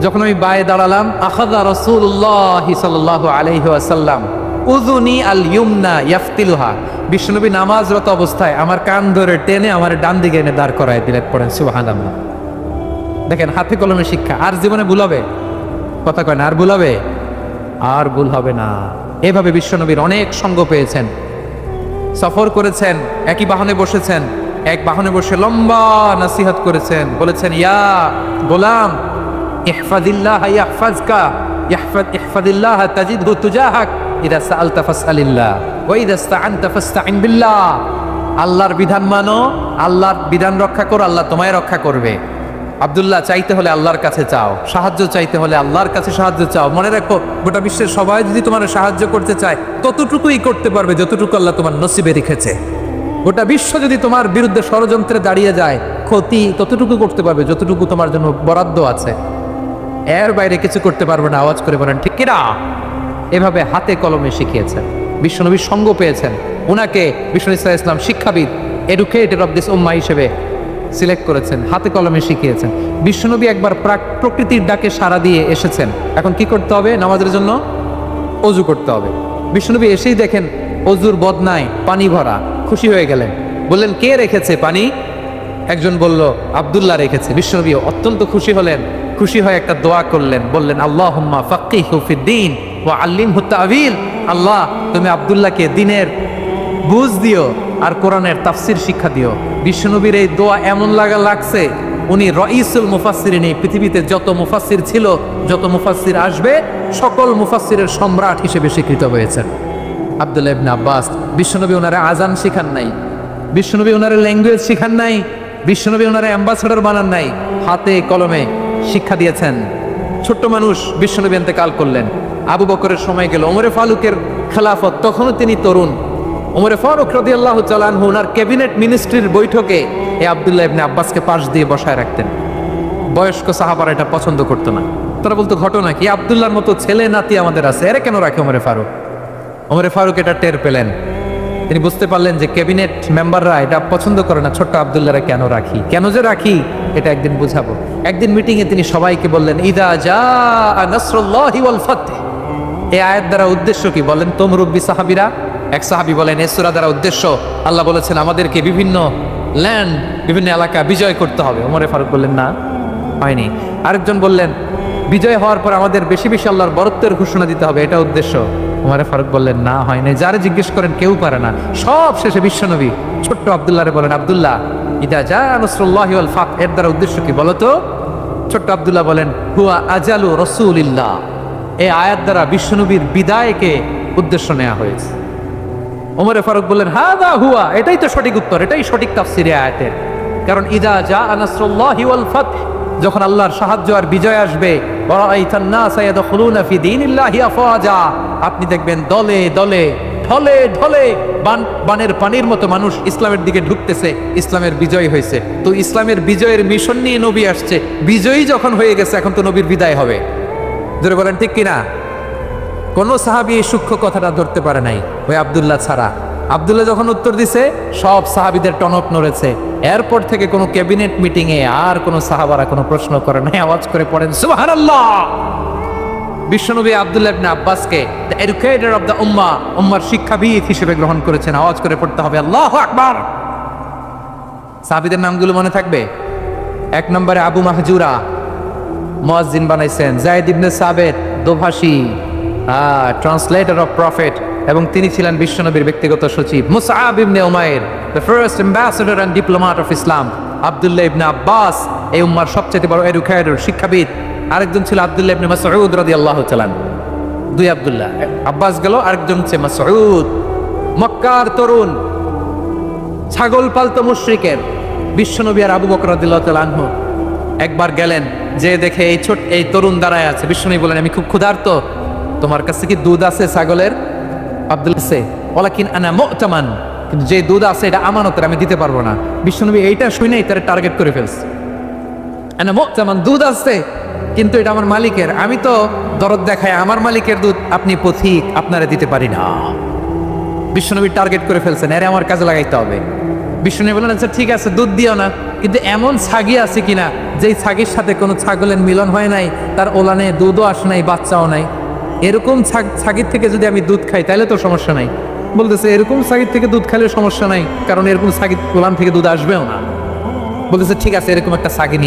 যখন আমি বায়ে দাঁড়ালাম, আখাযা রাসূলুল্লাহ সাল্লাল্লাহু আলাইহি ওয়াসাল্লাম উযুনি আল ইয়ুমনা ইয়াফতিলুহা, বিশ্বনবী নামাজরত অবস্থায় আমার কান ধরে টেনে আমার ডান দিকে এনে দাঁড় করায় দিলেন। পড়েন সুবহানাল্লাহ। দেখেন, হাতে কলমে শিক্ষা। আর জীবনে ভুল হবে? কথা কয় না, আর ভুল হবে? আর ভুল হবে না। এভাবে বিশ্বনবীর অনেক সঙ্গ পেয়েছেন, সফর করেছেন, একই বাহনে বসেছেন, এক বাহনে বসে লম্বা নসিহত করেছেন, বলেছেন, ইয়া গোলাম ইহফাজিল্লাহ ইয়াহফাজকা, ইহফাজিল্লাহ তাজিদহু তুজাহাক, ইযা সাআলতা ফাসআলিল্লাহ ওয়া ইযা ইসতাআনতা ফাসতাইন বিল্লাহ। আল্লাহর বিধান মানো, আল্লাহর বিধান রক্ষা করো, আল্লাহ তোমায় রক্ষা করবে। আব্দুল্লাহ, চাইতে হলে আল্লাহর কাছে চাও, সাহায্য চাইতে হলে আল্লাহর কাছে সাহায্য চাও। মনে রাখো, গোটা বিশ্বের সবাই যদি তোমার সাহায্য করতে চায়, ততটুকুই করতে পারবে যতটুকু আল্লাহ তোমার নসিবে রেখেছে। গোটা বিশ্ব যদি তোমার বিরুদ্ধে ষড়যন্ত্রে দাঁড়িয়ে যায়, ক্ষতি ততটুকু করতে পারবে যতটুকু তোমার জন্য বরাদ্দ আছে, এর বাইরে কিছু করতে পারবে না। আওয়াজ করে বলেন ঠিক কিনা? এভাবে হাতে কলমে শিখিয়েছেন, বিশ্বনবীর সঙ্গ পেয়েছেন। ওনাকে বিশ্বনবী সাল্লাল্লাহু আলাইহি ওয়াসাল্লাম শিক্ষাবিদ, এডুকেটর অফ দিস উম্মাহ হিসেবে সিলেক্ট করেছেন, হাতে কলমে শিখিয়েছেন। বিশ্বনবী একবার প্রকৃতির ডাকে সাড়া দিয়ে এসেছেন। এখন কি করতে হবে? নামাজের জন্য অজু করতে হবে। বিশ্বনবী এসেই দেখেন অজুর বদনায় পানি ভরা, খুশি হয়ে গেলেন, বললেন, কে রেখেছে পানি? একজন বলল, আব্দুল্লাহ রেখেছে। বিশ্বনবী অত্যন্ত খুশি হলেন, খুশি হয়ে একটা দোয়া করলেন, বললেন, আল্লাহুম্মা ফাক্কিহু ফিদ্দীন ওয়া আল্লিমহু তা'ওয়ীল। আল্লাহ, তুমি আব্দুল্লাহকে দ্বীনের বুঝ দিও আর কোরআনের তাফসীর শিক্ষা দিও। বিশ্বনবীর এই দোয়া এমন লাগছে, উনি রাইসুল মুফাসসিরিন, এই পৃথিবীতে যত মুফাসসির ছিল, যত মুফাসসির আসবে, সকল মুফাসসিরের সম্রাট হিসেবে স্বীকৃত হয়েছেন আব্দুল্লাহ ইবনে আব্বাস। বিশ্বনবী ওনারে আজান শিখান নাই, বিশ্বনবী ওনারে ল্যাঙ্গুয়েজ শিখান নাই, বিশ্বনবী ওনারে অ্যাম্বাসেডর বানান নাই, হাতে কলমে শিক্ষা দিয়েছেন। ছোট্ট মানুষ, বিশ্বনবী ইন্তেকাল করলেন, আবু বকরের সময় গেল, ওমরে ফারুকের খেলাফত, তখনও তিনি তরুণ। ওমরে ফারুক রাদিয়াল্লাহু তাআলা আনহু ওনার ক্যাবিনেট মিনিস্ট্রির বৈঠকে এই আব্দুল্লাহ ইবনে আব্বাসকে পাশ দিয়ে বসায় রাখতেন। বয়স্ক সাহাবারা এটা পছন্দ করতো না, তারা বলতো, ঘটনা কি? আব্দুল্লাহর মতো ছেলে নাতি আমাদের আছে, এরা কেন রাখে ওমরে ফারুক? ওমরে ফারুক এটা টের পেলেন, তিনি বুঝতে পারলেন যে ক্যাবিনেট মেম্বাররা এটা পছন্দ করে না, ছোট্ট আব্দুল্লাহরা কেন রাখি, কেন যে রাখি, এটা একদিন বুঝাবো। একদিন মিটিংয়ে তিনি সবাইকে বললেন, ইদা জাআ নাসরুল্লাহি ওয়াল ফাতহ। এই আয়াত দ্বারা উদ্দেশ্য কি বলেন তো মুরব্বী সাহাবীরা? এক সাহাবী বলেন, এই সূরা দ্বারা উদ্দেশ্য, আল্লাহ বলেছেন আমাদেরকে বিভিন্ন ল্যান্ড, বিভিন্ন এলাকা বিজয় করতে হবে। ওমরে ফারুক বললেন, না, হয়নি। আরেকজন বললেন বিজয় হওয়ার পর আমাদের বেশি বেশি আল্লাহর বরত্বের ঘোষণা দিতে হবে, এটা উদ্দেশ্য। উমরে ফারুক বললেন না, হয় নাই। যারা জিজ্ঞেস করেন কেউ পারে না। সব শেষে বিশ্বনবী ছোট্ট আব্দুল্লাহরে বলেন, আব্দুল্লাহ ইদা জা নাসরুল্লাহি ওয়াল ফাত, এর দ্বারা উদ্দেশ্য কি বলো তো? ছোট্ট আব্দুল্লাহ বলেন হুয়া আজালু রাসূলিল্লাহ, এই আয়াত দ্বারা বিশ্বনবীর বিদায়কে উদ্দেশ্য নেওয়া হয়েছে। ওমরে ফারুক বললেন হাদা হুয়া, এটাই তো সঠিক উত্তর, এটাই সঠিক তাফসীরে আয়াতের। কারণ ইদা জা নাসরুল্লাহি ওয়াল ফাত, যখন আল্লাহর সাহায্য আর বিজয় আসবে, ওয়ারাআইতান নাসা ইয়াদখুলুনা ফি দীনিল্লাহি আফওয়াজা, আপনি দেখবেন দলে দলে ঢলে ঢলে বানের পানির মতো মানুষ ইসলামের দিকে ঢুকতেছে, ইসলামের বিজয় হয়েছে। তো ইসলামের বিজয়ের মিশন নিয়ে নবী আসছে, বিজয়ী যখন হয়ে গেছে এখন তো নবীর বিদায় হবে। ধরে বলেন ঠিক কিনা? কোন সাহাবী এই সূক্ষ্ম কথাটা ধরতে পারে নাই, ওই আব্দুল্লাহ ছাড়া। আব্দুল্লাহ যখন উত্তর দিছে সব সাহাবীদের টনক নড়েছে। এরপর থেকে কোনো ক্যাবিনেট মিটিং এ আর কোনো সাহাবারা কোনো প্রশ্ন করে নাই, আওয়াজ করে পড়েন সুবহানাল্লাহ। বিশ্বনবী আব্দুল্লাহ ইবনে আব্বাসকে দ্য এডুকেটর অফ দ্য উম্মাহ, উম্মার শিক্ষাবিদ হিসেবে গ্রহণ করেছেন। আওয়াজ করে পড়তে হবে আল্লাহু আকবার। সাহাবীদের নামগুলো মনে থাকবে। 1 নম্বরে আবু মাহজুরা, মুয়াজ্জিন বানাইছেন। যায়েদ ইবনে সাবিত, দোভাষী, ট্রান্সলেটর অফ প্রফেট, এবং তিনি ছিলেন বিশ্বনবীর ব্যক্তিগত সচিব। Musab ibn Umair, the first ambassador and diplomat of Islam. Abdullah ibn Abbas, এই উম্মার সবচেয়ে বড় এডুকেটর, শিক্ষাবিদ। আরেকজন ছিল আব্দুল্লাহ ইবনে মাসউদ রাদিয়াল্লাহু তাআলা। 2 আব্দুল্লাহ, আব্বাস গেল, আরেকজন হচ্ছে মাসউদ। মক্কার তরুণ, ছাগল পালতো মুশরিকের বিশ্বনবী আর আবু বকর রাদিয়াল্লাহু তাআলা আনহু একবার গেলেন, যে দেখে এই তরুণ দাঁড়ায় আছে। বিশ্বনবী বলেন আমি খুব ক্ষুধার্ত, তোমার কাছে কি দুধ আছে ছাগলের? আব্দুল্লাহ সে ওয়ালাকিন আনা মুতামান, কিন্তু যে দুধ আছে এটা আমানতের, আমি দিতে পারবো না। বিশ্বনবী এইটা শুনেই তার টার্গেট করে ফেলছে। আনা মুতামান, দুধ আছে কিন্তু এটা আমার মালিকের, আমি তো দরদ দেখায় আমার মালিকের দুধ আপনি পথিক, আপনারে দিতে পারি না। বিশ্বনবী টার্গেট করে ফেলছেন, এরে আমার কাজে লাগাইতে হবে। বিশ্বনবী বললেন আচ্ছা ঠিক আছে দুধ দিও না, কিন্তু এমন ছাগি আছে কিনা যেই ছাগির সাথে কোনো ছাগলের মিলন হয় নাই, তার ওলানে দুধও আসে নাই, বাচ্চাও নাই, এরকম ছাগির থেকে যদি আমি দুধ খাই তাহলে তো সমস্যা নাই। বলতেছে এরকম ছাগির থেকে দুধ খাইলে সমস্যা নাই, কারণ এরকম ছাগির ওলান থেকে দুধ আসবেও না। বলতেছে ঠিক আছে এরকম একটা ছাগি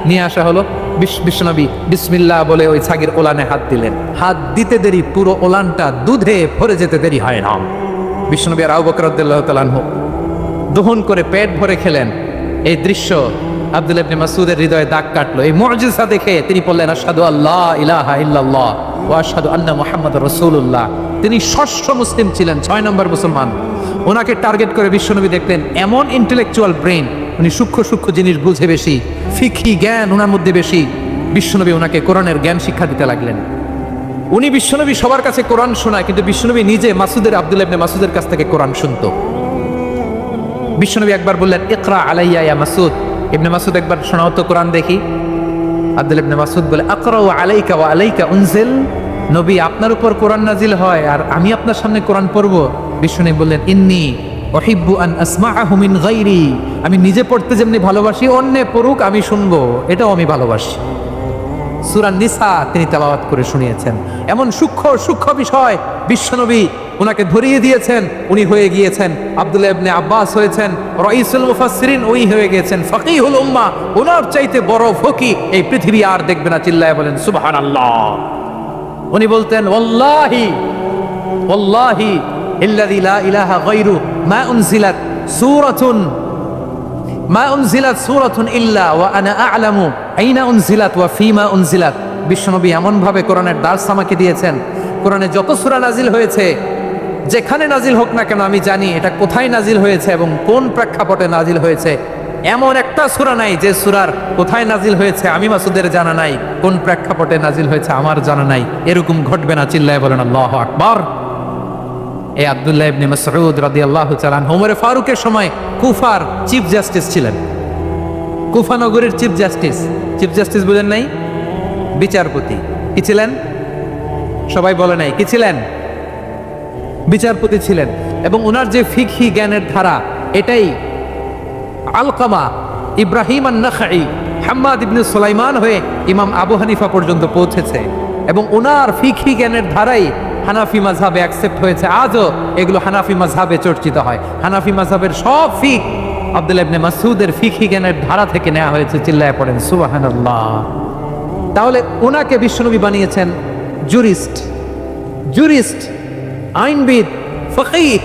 নিয়ে আসা হলো। বিশ্বনবী বিসমিল্লাহ বলে ওই ছাগির ওলানে হাত দিলেন। হাত দিতে দেরি পুরো ওলানটা দুধে ভরে যেতে দেরি হয় না। বিশ্বনবী আর আবু বকর রাদিয়াল্লাহু তাআলা আনহু দহন করে পেট ভরে খেলেন। এই দৃশ্য আব্দুল্লাহ ইবনে মাসউদের হৃদয়ে দাগ কাটলো। এই মুজিজা দেখে তিনি বললেন আশহাদু আল্লা ইলাহা ইল্লাল্লাহ ওয়া আশহাদু আন্না মুহাম্মাদুর রাসূলুল্লাহ। তিনি ষষ্ঠ মুসলিম ছিলেন, 6 নম্বর মুসলমান। ওনাকে টার্গেট করে বিশ্বনবী দেখলেন এমন ইন্টেলেকচুয়াল ব্রেন, উনি সূক্ষ্ম সূক্ষ্ম জিনিস বুঝে বেশি, ফিকহি জ্ঞান ওনার মধ্যে বেশি। বিশ্বনবী ওনাকে কোরআনের জ্ঞান শিক্ষা দিতে লাগলেন। উনি বিশ্বনবী সবার কাছে কোরআন শোনায়, কিন্তু বিশ্বনবী নিজে আব্দুল্লাহ ইবনে মাসউদের কাছ থেকে কোরআন শুনতো। বিশ্বনবী একবার বললেন ইকরা আলাইয়া ইয়া মাসউদ, ইবনে মাসউদ একবার শোনাও তো কোরআন দেখি। আব্দুল্লাহ ইবনে মাসউদ বলে আকরাউ আলাইকা ওয়া আলাইকা উনজিল, নবী আপনার উপর কোরআন নাজিল হয় আর আমি আপনার সামনে কোরআন পড়ব। বিশ্বনবী বললেন ইন্নী উহিব্বু আন আসমাআহু মিন গায়রি, আমি নিজে পড়তে যেমনি ভালোবাসি অন্যে পড়ুক আমি শুনবো, এটাও আমি ভালোবাসি। সূরা নিসা তিনি তেলাওয়াত করে শুনিয়েছেন। এমন সূক্ষ্ম বিষয় বিশ্বনবী ওনাকে ধরিয়ে দিয়েছেন। উনি হয়ে গিয়েছেন আব্দুল্লাহ ইবনে আব্বাস, হয়েছেন রাইসুল মুফাসসিরিন, ওই হয়ে গিয়েছেন ফাকিহুল উম্মাহ। ওনার চাইতে বড় ফকি এই পৃথিবী আর দেখবে না। চিল্লায় বলেন সুবহানাল্লাহ। উনি বলতেন ওয়াল্লাহি ওয়াল্লাহি ইল্লাযী লা ইলাহা গায়রু মা উনজিলাত সূরাতুন ইল্লা ওয়া আনা আ'লামু আইনা উনজিলাত ওয়া ফীমা উনজিলাত। বিশ্বনবী এমন ভাবে কোরআনের দার্স আমাকে দিয়েছেন, কোরআনে যত সূরা নাজিল হয়েছে যেখানে নাজিল হোক না কেন আমি জানি এটা কোথায় নাজিল হয়েছে এবং কোন প্রেক্ষাপটে নাজিল হয়েছে। এমন একটা সূরা নাই যে সূরার কোথায় নাজিল হয়েছে আমি মাসুদের জানা নাই, কোন প্রেক্ষাপটে নাজিল হয়েছে আমার জানা নাই। এরকম ঘটবে না। চিল্লায় বলেন আল্লাহু আকবার। এই আব্দুল্লাহ ইবনে মাসউদ রাদিয়াল্লাহু তাআলা আনহু ওমর ফারুকের সময় কুফার চিফ জাস্টিস ছিলেন। কুফা নগরীর চিফ জাস্টিস বুঝেন নাই? বিচারপতি। কি ছিলেন? সবাই বলে নাই কি ছিলেন? বিচারপতি ছিলেন। এবং ওনার যে ফিকহি জ্ঞানের ধারা, এটাই আলকামা, ইব্রাহিম আন-নাখাই, হাম্মাদ ইবনে সুলাইমান হয়ে ইমাম আবু হানিফা পর্যন্ত পৌঁছেছে। এবং ওনার ফিকহি জ্ঞানের ধারাই হানাফি মাযহাবে অ্যাকসেপ্ট হয়েছে। আজও এগুলো হানাফি মাযহাবে চর্চিত হয়। হানাফি মাযহাবের সব ফিক আব্দুল্লাহ ইবনে মাসউদের ফিকহি জ্ঞানের ধারা থেকে নেওয়া হয়েছে। চিল্লায় পড়েন সুবহানাল্লাহ। তাহলে ওনাকে বিশ্বনবী বানিয়েছেন জুরিস্ট, আইনবিদ, ফকিহ।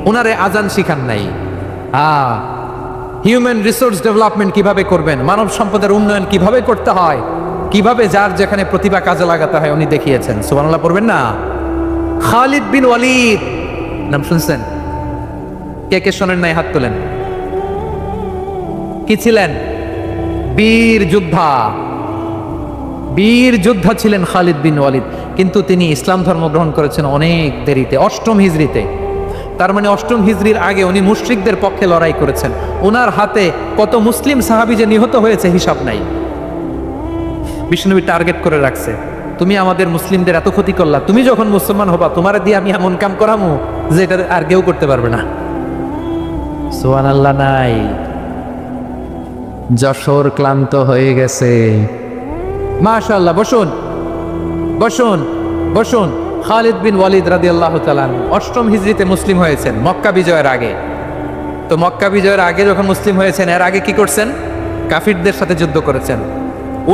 ওনারে আজান শিখান নাই। হিউম্যান রিসোর্স ডেভেলপমেন্ট কিভাবে করবেন, মানব সম্পদের উন্নয়ন কিভাবে করতে হয়, কিভাবে যার যেখানে প্রতিভা কাজে লাগাতে হয় উনি দেখিয়েছেন। সুবহানাল্লাহ পড়বেন না? খালিদ বিন ওয়ালিদ নাম শুনছেন? কে কে শোনেন নাই হাত তোলেন। কি ছিলেন? বীর যোদ্ধা ছিলেন খালিদ বিন ওয়ালিদ। কিন্তু তিনি ইসলাম ধর্ম গ্রহণ করেছেন অনেক দেরিতে, 8ম হিজরিতে। তার মানে 8ম হিজরির আগে উনি মুশরিকদের পক্ষে লড়াই করেছেন। ওনার হাতে কত মুসলিম সাহাবী যে নিহত হয়েছে হিসাব নাই। বিষ্ণুনবী টার্গেট করে রাখছে, তুমি আমাদের মুসলিমদের এত ক্ষতি করলা, তুমি যখন মুসলমান হবা তোমার দিয়ে আমি এমন কাম করামু যে এটা আর কেউ করতে পারবে না। সুবহানাল্লাহ নাই। যশোর ক্লান্ত হয়ে গেছে। মাশাআল্লাহ। বসুন। খালিদ বিন ওয়ালিদ রাদিয়াল্লাহু তাআলা 8ম হিজরিতে মুসলিম হয়েছেন, মক্কা বিজয়ের আগে। তো মক্কা বিজয়ের আগে যখন মুসলিম হয়েছেন, এর আগে কি করছেন? কাফিরদের সাথে যুদ্ধ করেছেন।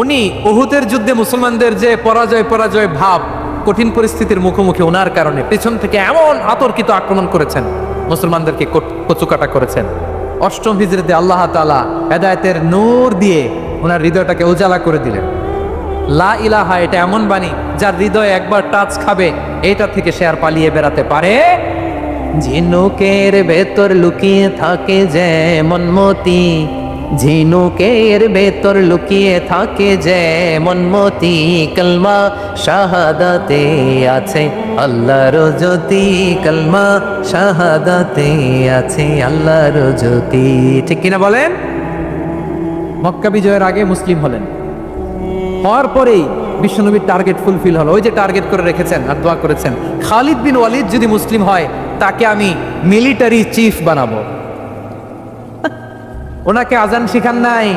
উনি উহুদের যুদ্ধে মুসলমানদের যে পরাজয় ভাব, কঠিন পরিস্থিতির মুখোমুখি ওনার কারণে পেছন থেকে এমন আতর্কিত আক্রমণ করেছেন, মুসলমানদেরকে কচুকাটা করেছেন। 8ম হিজরিতে আল্লাহ তাআলা হেদায়েতের নূর দিয়ে ওনার হৃদয়টাকে উজালা করে দিলেন। লা ইলাহা এটা এমন বাণী যার হৃদয়ে একবার টাচ খাবে, এটা থেকে সে আর পালিয়ে বেড়াতে পারে। ঝিনুকের ভেতর লুকিয়ে থাকে যেমন মতি, ঝিনুকের ভেতর লুকিয়ে থাকে যেমন মতি, কলমা শাহাদাতে আছে আল্লাহর জ্যোতি, কলমা শাহাদাতে আছে আল্লাহর জ্যোতি। ঠিক কিনা বলেন? মক্কা বিজয়ের আগে মুসলিম হলেন, হওয়ার পরেই বিশ্বনবীর টার্গেট ফুলফিল হলো। ওই যে টার্গেট করে রেখেছেন আর দোয়া করেছেন, খালিদ বিন ওয়ালিদ যদি মুসলিম হয় তাকে আমি মিলিটারি চিফ বানাবো। ওনাকে আজান শিখান নাই,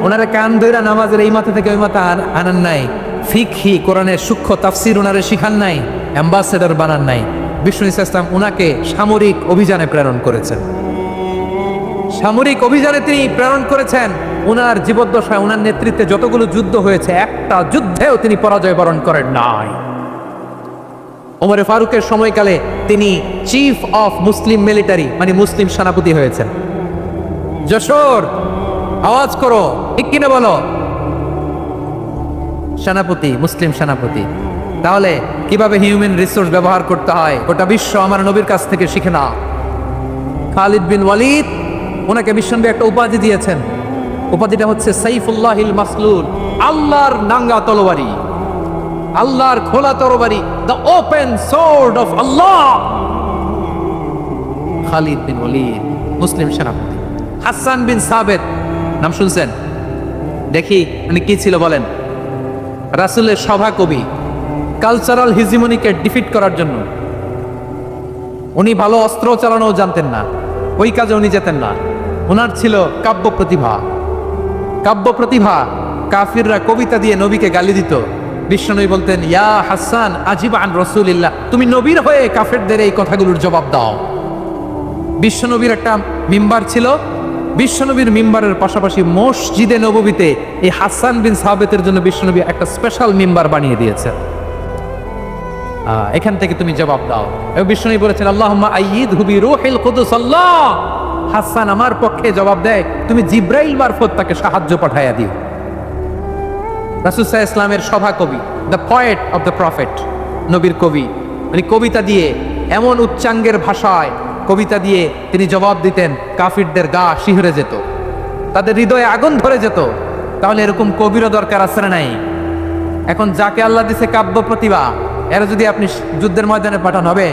ওনারে কান ধইরা নামাজের এই মাথা থেকে ওই মাথা আনান নাই, ফিকহি কোরআনের সূক্ষ্ম তাফসীর ওনারে শিখান নাই, অ্যাম্বাসেডর বানান নাই। বিষ্ণু ইসলাম ওনাকে সামরিক অভিযানে প্রেরণ করেছেন। তিনি প্রেরণ করেছেন। ওনার জীবদ্দশায় ওনার নেতৃত্বে যতগুলো যুদ্ধ হয়েছে, একটা যুদ্ধেও তিনি পরাজয় বরণ করেন নাই। ওমরে ফারুকের সময়কালে তিনি চিফ অফ মুসলিম মিলিটারি, মানে মুসলিম সেনাপতি হয়েছেন। যশোর আওয়াজ করো, ঠিক কিনা বলো? সেনাপতি, মুসলিম সেনাপতি। তাহলে কিভাবে হিউম্যান রিসোর্স ব্যবহার করতে হয় গোটা বিশ্ব আমার নবীর কাছ থেকে শিখে না। খালিদ বিন ওয়ালিদ, ওনাকে বিশ্বনবী একটা উপাধি দিয়েছেন। উপাধিটা হচ্ছে সাইফুল্লাহিল মাসলুল, আল্লাহর নাঙ্গা তরবারি, আল্লাহর খোলা তরবারি, দ্য ওপেন সোর্ড অফ আল্লাহ। খালিদ বিন ওয়ালিদ মুসলিম সেনাপতি। হাসান বিন সাবেত নাম শুনছেন? দেখি উনি কি ছিল বলেন? রাসূলের সভা কবি, কালচারাল হিজিমনিকে ডিফিট করার জন্য। উনি ভালো অস্ত্র চালানোও জানতেন না, ওই কাজে উনি যেতেন না। ওনার ছিল কাব্য প্রতিভা। কাফিররা কবিতা দিয়ে নবীকে গালি দিত। বিশ্বনবী বলতেন, ইয়া হাসান আজিব আন রাসূলিল্লাহ, তুমি নবীর হয়ে কাফেরদের এই কথাগুলোর জবাব দাও। বিশ্বনবীর একটা মিম্বার ছিল। বিশ্বনবীর মিম্বারের পাশাপাশি মসজিদে নববীতে এই হাসান বিন সাবেতের জন্য বিশ্বনবী একটা স্পেশাল মিম্বার বানিয়ে দিয়েছেন। এখান থেকে তুমি জবাব দাও। এবং বিশ্বনবী বলেছেন, আল্লাহুম্মা আইয়িদহু বিরূহিল কুদুস। আল্লাহ, হাসান আমার পক্ষে জবাব দেয়, তুমি জিব্রাইল মারফত তাকে সাহায্য পাঠাইয়া দিও। রাসূল সাল্লাল্লাহু আলাইহি ওয়াসাল্লামের সভা কবি, the poet of the prophet, নবীর কবি। মানে কবিতা দিয়ে, এমন উচ্চাঙ্গের ভাষায় কবিতা দিয়ে তিনি জবাব দিতেন, কাফিরদের গা শিহরে যেত, তাদের হৃদয়ে আগুন ধরে যেত। তাহলে এরকম কবিরও দরকার আছে না নাই? এখন যাকে আল্লাহ দিছে কাব্য প্রতিভা, এরা যদি আপনি যুদ্ধের ময়দানে পাঠান হবে?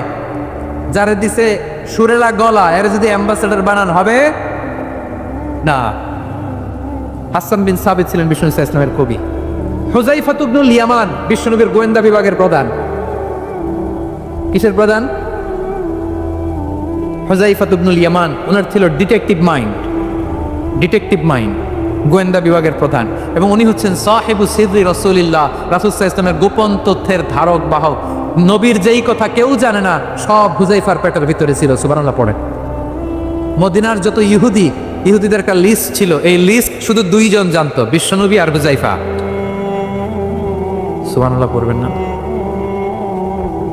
যারে দিছে সুরেলা গলা, এরা যদি অ্যাম্বাসেডর বানান হবে না। হাসান বিন সাবিত ছিলেন বিষ্ণু ইসলামের কবি। হুযায়ফা ইবনুল ইয়ামান বিশ্বনবীর গোয়েন্দা বিভাগের প্রধান। কিসের প্রধান? হুযায়ফা ইবনুল ইয়ামান। ওনার ছিল ডিটেকটিভ মাইন্ড, গোয়েন্দা বিভাগের প্রধান। এবং উনি হচ্ছেন সাহিবু সিদরি রাসূলিল্লাহ, রাসূল সাল্লাল্লাহু আলাইহি ওয়াসাল্লামের গোপন তথ্যের ধারক বাহক। নবীর যেই কথা কেউ জানে না, সব হুযায়ফার পেটের ভিতরে ছিল। সুবহানাল্লাহ পড়ে। মদিনার যত ইহুদি ইহুদিদের একটা লিস্ট ছিল, এই লিস্ট শুধু দুইজন জানতো, বিশ্বনবী আর হুজাইফা। সুবহানাল্লাহ পড়বেন না?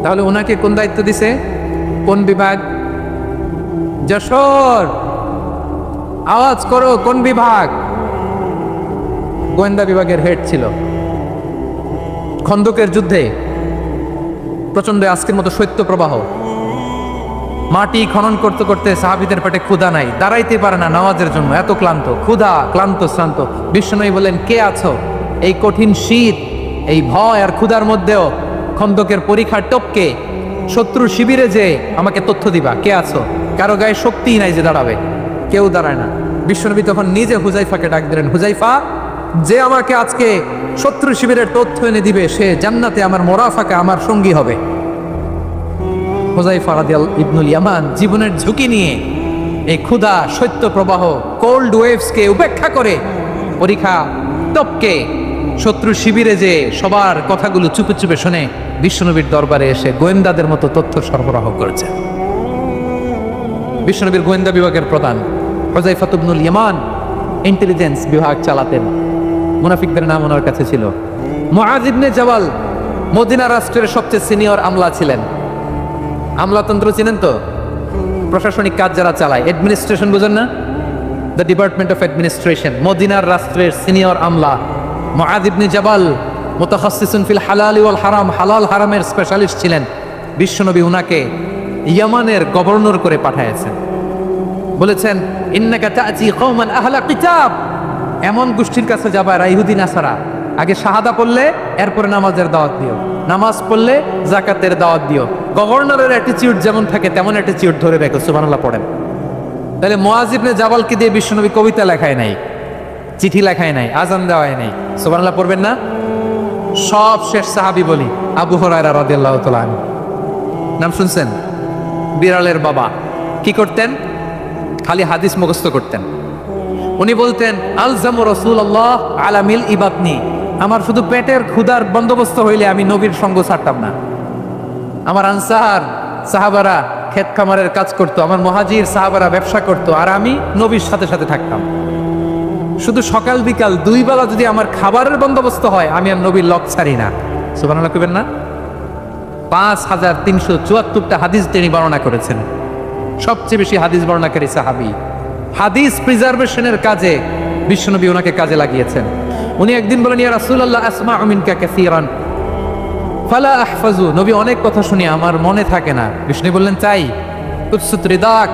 তাহলে ওনাকে কোন দায়িত্ব দিছে? কোন বিভাগ? যশোর, আওয়াজ করো, কোন বিভাগ? গোয়েন্দা বিভাগের হেড ছিল। খন্দকের যুদ্ধে প্রচন্ড আজকের মতো শৈত্য প্রবাহ, মাটি খনন করতে করতে সাহাবীদের পেটে ক্ষুধা নাই, দাঁড়াইতে পারে না নামাজের জন্য, এত ক্লান্ত, ক্ষুধা, ক্লান্ত, শ্রান্ত। বিশ্বনবী বলেন, কে আছো এই কঠিন শীত, এই ভয় আর ক্ষুধার মধ্যেও খন্দকের পরীক্ষার টপকে শত্রু শিবিরে যে আমাকে তথ্য দিবা, কে আছো? কারো গায়ে শক্তিই নাই যে দাঁড়াবে, কেউ দাঁড়ায় না। বিশ্বনবী তখন নিজে হুজাইফাকে ডাক দিলেন, হুজাইফা, যে আমাকে আজকে শত্রু শিবিরের তথ্য এনে দিবে সে জান্নাতে আমার মোরাফাকে আমার সঙ্গী হবে। হুজাইফা রাদিয়াল্লাহু ইবনুল ইয়ামান জীবনের ঝুঁকি নিয়ে এই ক্ষুধা, শৈত্য প্রবাহ, কোল্ড ওয়েভসকে উপেক্ষা করে পরীক্ষা টপকে শত্রু শিবিরে যে সবার কথাগুলো চুপে চুপে শুনে বিশ্বনবীর দরবারে এসে গোয়েন্দাদের মতো তথ্য সরবরাহ করেছে। বিশ্বনবীর গোয়েন্দা বিভাগের প্রধান হুজাইফা ইবনুল ইয়ামান ইন্টেলিজেন্স বিভাগ চালাতেন। মুনাফিকদের নাম ওনার কাছে ছিল। মুআয ইবনে জাবাল মদিনা রাষ্ট্রের সবচেয়ে সিনিয়র আমলা ছিলেন। আমলাতন্ত্র চিনেন তো? প্রশাসনিক কাজ যারা চালায়, অ্যাডমিনিস্ট্রেশন বুঝেন না? The department of administration. মদিনার রাষ্ট্রের সিনিয়র আমলা মুআয ইবনে জাবাল মুতাখাসসিসুন ফিল হালাল ওয়াল হারাম, হালাল হারামের স্পেশালিস্ট ছিলেন। বিশ্বনবী উনাকে ইয়ামানের গভর্নর করে পাঠাইছেন। বলেছেন, ইন্নাকা তা'তি কওমান আহলা কিতাব, এমন গোষ্ঠীর কাছে যাবা এরা ইহুদি নাসারা, আগে শাহাদা পড়লে এরপরে নামাজের দাওয়াত দিও, নামাজ পড়লে যাকাতের দাওয়াত দিও। গভর্নরের অ্যাটিটিউড যেমন থাকে তেমন অ্যাটিটিউড ধরে রেখো। সুবহানাল্লাহ পড়েন। তাহলে মুআয ইবনে জাবালকে দিয়ে বিশ্বনবী কবিতা লেখায় নাই, চিঠি লেখায় নাই, আজান দেওয়ায় নাই। সুবহানাল্লাহ পড়বেন না? সব শেষ সাহাবী বলি আবু হুরায়রা রাদিয়াল্লাহু তাআলা আনহু। নাম শুনছেন? বিড়ালের বাবা। কি করতেন? খালি হাদিস মুখস্থ করতেন। উনি বলতেন, আলজামু রাসূলুল্লাহ আলা মিল ইবাতনি, আমার শুধু পেটের ক্ষুধার বন্দোবস্ত হইলে আমি নবীর সঙ্গ ছাড়তাম না। আমার আনসার সাহাবারা ক্ষেত খামারের কাজ করতো, আমার মুহাজির সাহাবারা ব্যবসা করতো, আর আমি নবীর সাথে সাথে থাকতাম। শুধু সকাল বিকাল দুই বেলা যদি আমার খাবারের বন্দোবস্ত হয় আমি আর নবীর লক ছাড়ি না। সুবহানাল্লাহ কইবেন না? 5374টা হাদিস তিনি বর্ণনা করেছেন। সবচেয়ে বেশি হাদিস বর্ণনাকারী সাহাবী। হাদিস প্রিজার্ভেশনের কাজে বিশ্বনবী ওনাকে কাজে লাগিয়েছেন। উনি একদিন বলেন, ইয়া রাসূলুল্লাহ আসমাউ মিনকা কাসীরান ফালা আহফাজু, নবী অনেক কথা শুনি আমার মনে থাকে না। বিষ্ণু বললেন, চাই কুৎসুত রিদাক,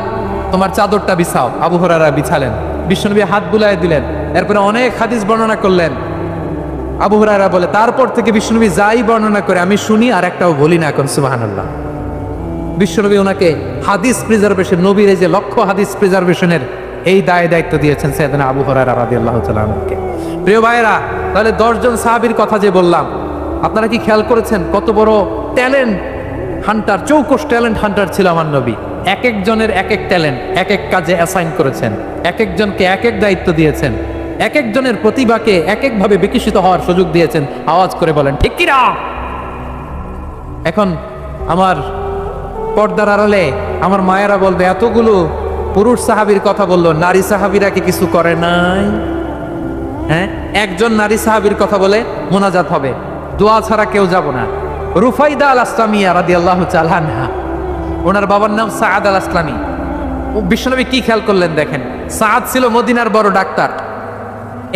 তোমার চাদরটা বিছাও। আবু হুরায়রা বিছালেন, বিশ্বনবী হাত বুলায় দিলেন, এরপরে অনেক হাদিস বর্ণনা করলেন। আবু হুরায়রা বলে, তারপর থেকে বিশ্বনবী যাই বর্ণনা করে আমি শুনি আর একটাও বলি না। এখন সুবহানাল্লাহ। বিশ্বনবী ওনাকে হাদিস প্রিজার্ভেশন, নবীর এই যে লক্ষ্য হাদিস প্রিজার্ভেশনের এই দায়িত্ব দিয়েছেন সাইয়েদনা আবু হুরায়রা রাদিয়াল্লাহু তাআলা আনহুকে। প্রিয় ভাইরা, তাহলে 10 জন সাহাবীর কথা যে বললাম, আপনারা কি খেয়াল করেছেন কত বড় ট্যালেন্ট হান্টার, চৌকস ট্যালেন্ট হান্টার ছিল আমার নবী। এক একজনের এক এক ট্যালেন্ট, এক এক কাজে অ্যাসাইন করেছেন, এক একজনকে এক এক দায়িত্ব দিয়েছেন, এক একজনের প্রতিভাকে এক একভাবে বিকশিত হওয়ার সুযোগ দিয়েছেন। আওয়াজ করে বলেন ঠিক কিনা? এখন আমার পর্দার আড়ালে আমার মায়েরা বলবে, এতগুলো পুরুষ সাহাবীর কথা বললো, নারী সাহাবীরা কি কিছু করে নাই? হ্যাঁ, একজন নারী সাহাবীর কথা বলে মোনাজাত হবে, দোয়া ছাড়া কেউ যাব না। রুফাইদা আল আসলামিয়া রাদিয়াল্লাহু তাআলা আনহা, ওনার বাবার নাম সাআদ আল আসলামি। বিশ্বনবী কি খেয়াল করলেন দেখেন, সাআদ ছিল মদিনার বড় ডাক্তার।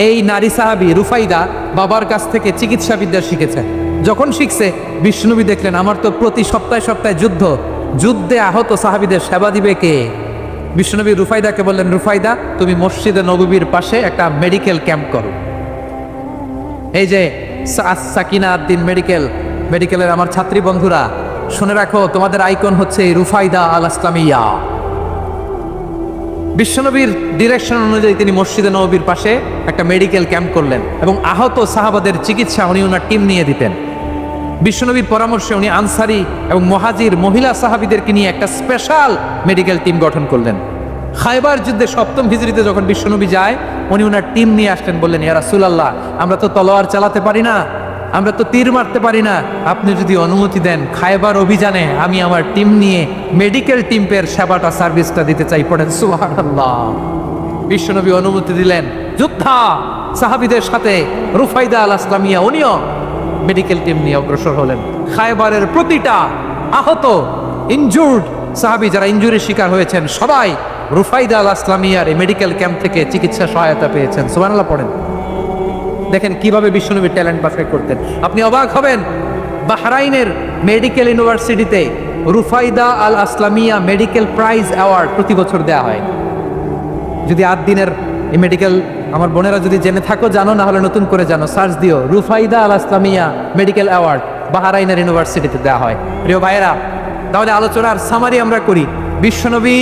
এই নারী সাহাবী রুফাইদা বাবার কাছ থেকে চিকিৎসা বিদ্যা শিখেছেন। যখন শিখছে বিশ্বনবী দেখলেন, আমার তো প্রতি সপ্তাহে সপ্তাহে যুদ্ধে আহত সাহাবীদের সেবা দিবে কে? বিশ্বনবী রুফাইদাকে বললেন, রুফাইদা তুমি মসজিদে নববীর পাশে একটা মেডিকেল ক্যাম্প করো। এই যে সাকিনা আদ্দিন মেডিকেলের আমার ছাত্রী বন্ধুরা শুনে রাখো, তোমাদের আইকন হচ্ছে রুফাইদা আল আসলামিয়া। বিশ্বনবীর ডিরেকশন অনুযায়ী তিনি মসজিদে নববীর পাশে একটা মেডিকেল ক্যাম্প করলেন এবং আহত সাহাবাদের চিকিৎসা উনি ওনার টিম নিয়ে দিতেন। বিশ্বনবীর পরামর্শে উনি আনসারি এবং মুহাজির মহিলা সাহাবীদেরকে নিয়ে একটা স্পেশাল মেডিকেল টিম গঠন করলেন। খায়বার যুদ্ধে 7ম হিজরিতে যখন বিশ্বনবী যায়, উনি ওনার টিম নিয়ে আসলেন, বললেন, ইয়া রাসূলুল্লাহ, আমরা তো তলোয়ার চালাতে পারি না, আমরা তো তীর মারতে পারি না, আপনি যদি অনুমতি দেন খায়বার অভিযানে আমি আমার টিম নিয়ে মেডিকেল টিমের সেবাটা সার্ভিসটা দিতে চাই। পড়েন সুবহানাল্লাহ। বিশ্বনবী অনুমতি দিলেন যোদ্ধা সাহাবীদের সাথে রুফাইদা আল আসলামিয়া উনিও মেডিকেল টিম নিয়ে অগ্রসর হলেন। খায়বারের প্রতিটা আহত ইনজুর্ড সাহাবী যারা ইনজুরির শিকার হয়েছেন সবাই রুফাইদা আল আসলামিয়ার এই মেডিকেল ক্যাম্প থেকে চিকিৎসা সহায়তা পেয়েছেন। সুবহানাল্লাহ পড়েন। দেখেন কিভাবে বিশ্বনবী ট্যালেন্ট বাছাই করতেন। আপনি অবাক হবেন, বাহরাইনের মেডিকেল ইউনিভার্সিটিতে রুফাইদা আল আসলামিয়া মেডিকেল প্রাইজ অ্যাওয়ার্ড প্রতি বছর দেওয়া হয়। যদি 8 দিনের এই মেডিকেল আমার বোনেরা যদি জেনে থাকো জানো, না হলে নতুন করে জানো, সার্চ দিও রুফাইদা আল আসলামিয়া মেডিকেল অ্যাওয়ার্ড বাহরাইনের ইউনিভার্সিটিতে দেওয়া হয়। প্রিয় ভাইয়েরা, তাহলে আলোচনার সামারি আমরা করি। বিশ্বনবী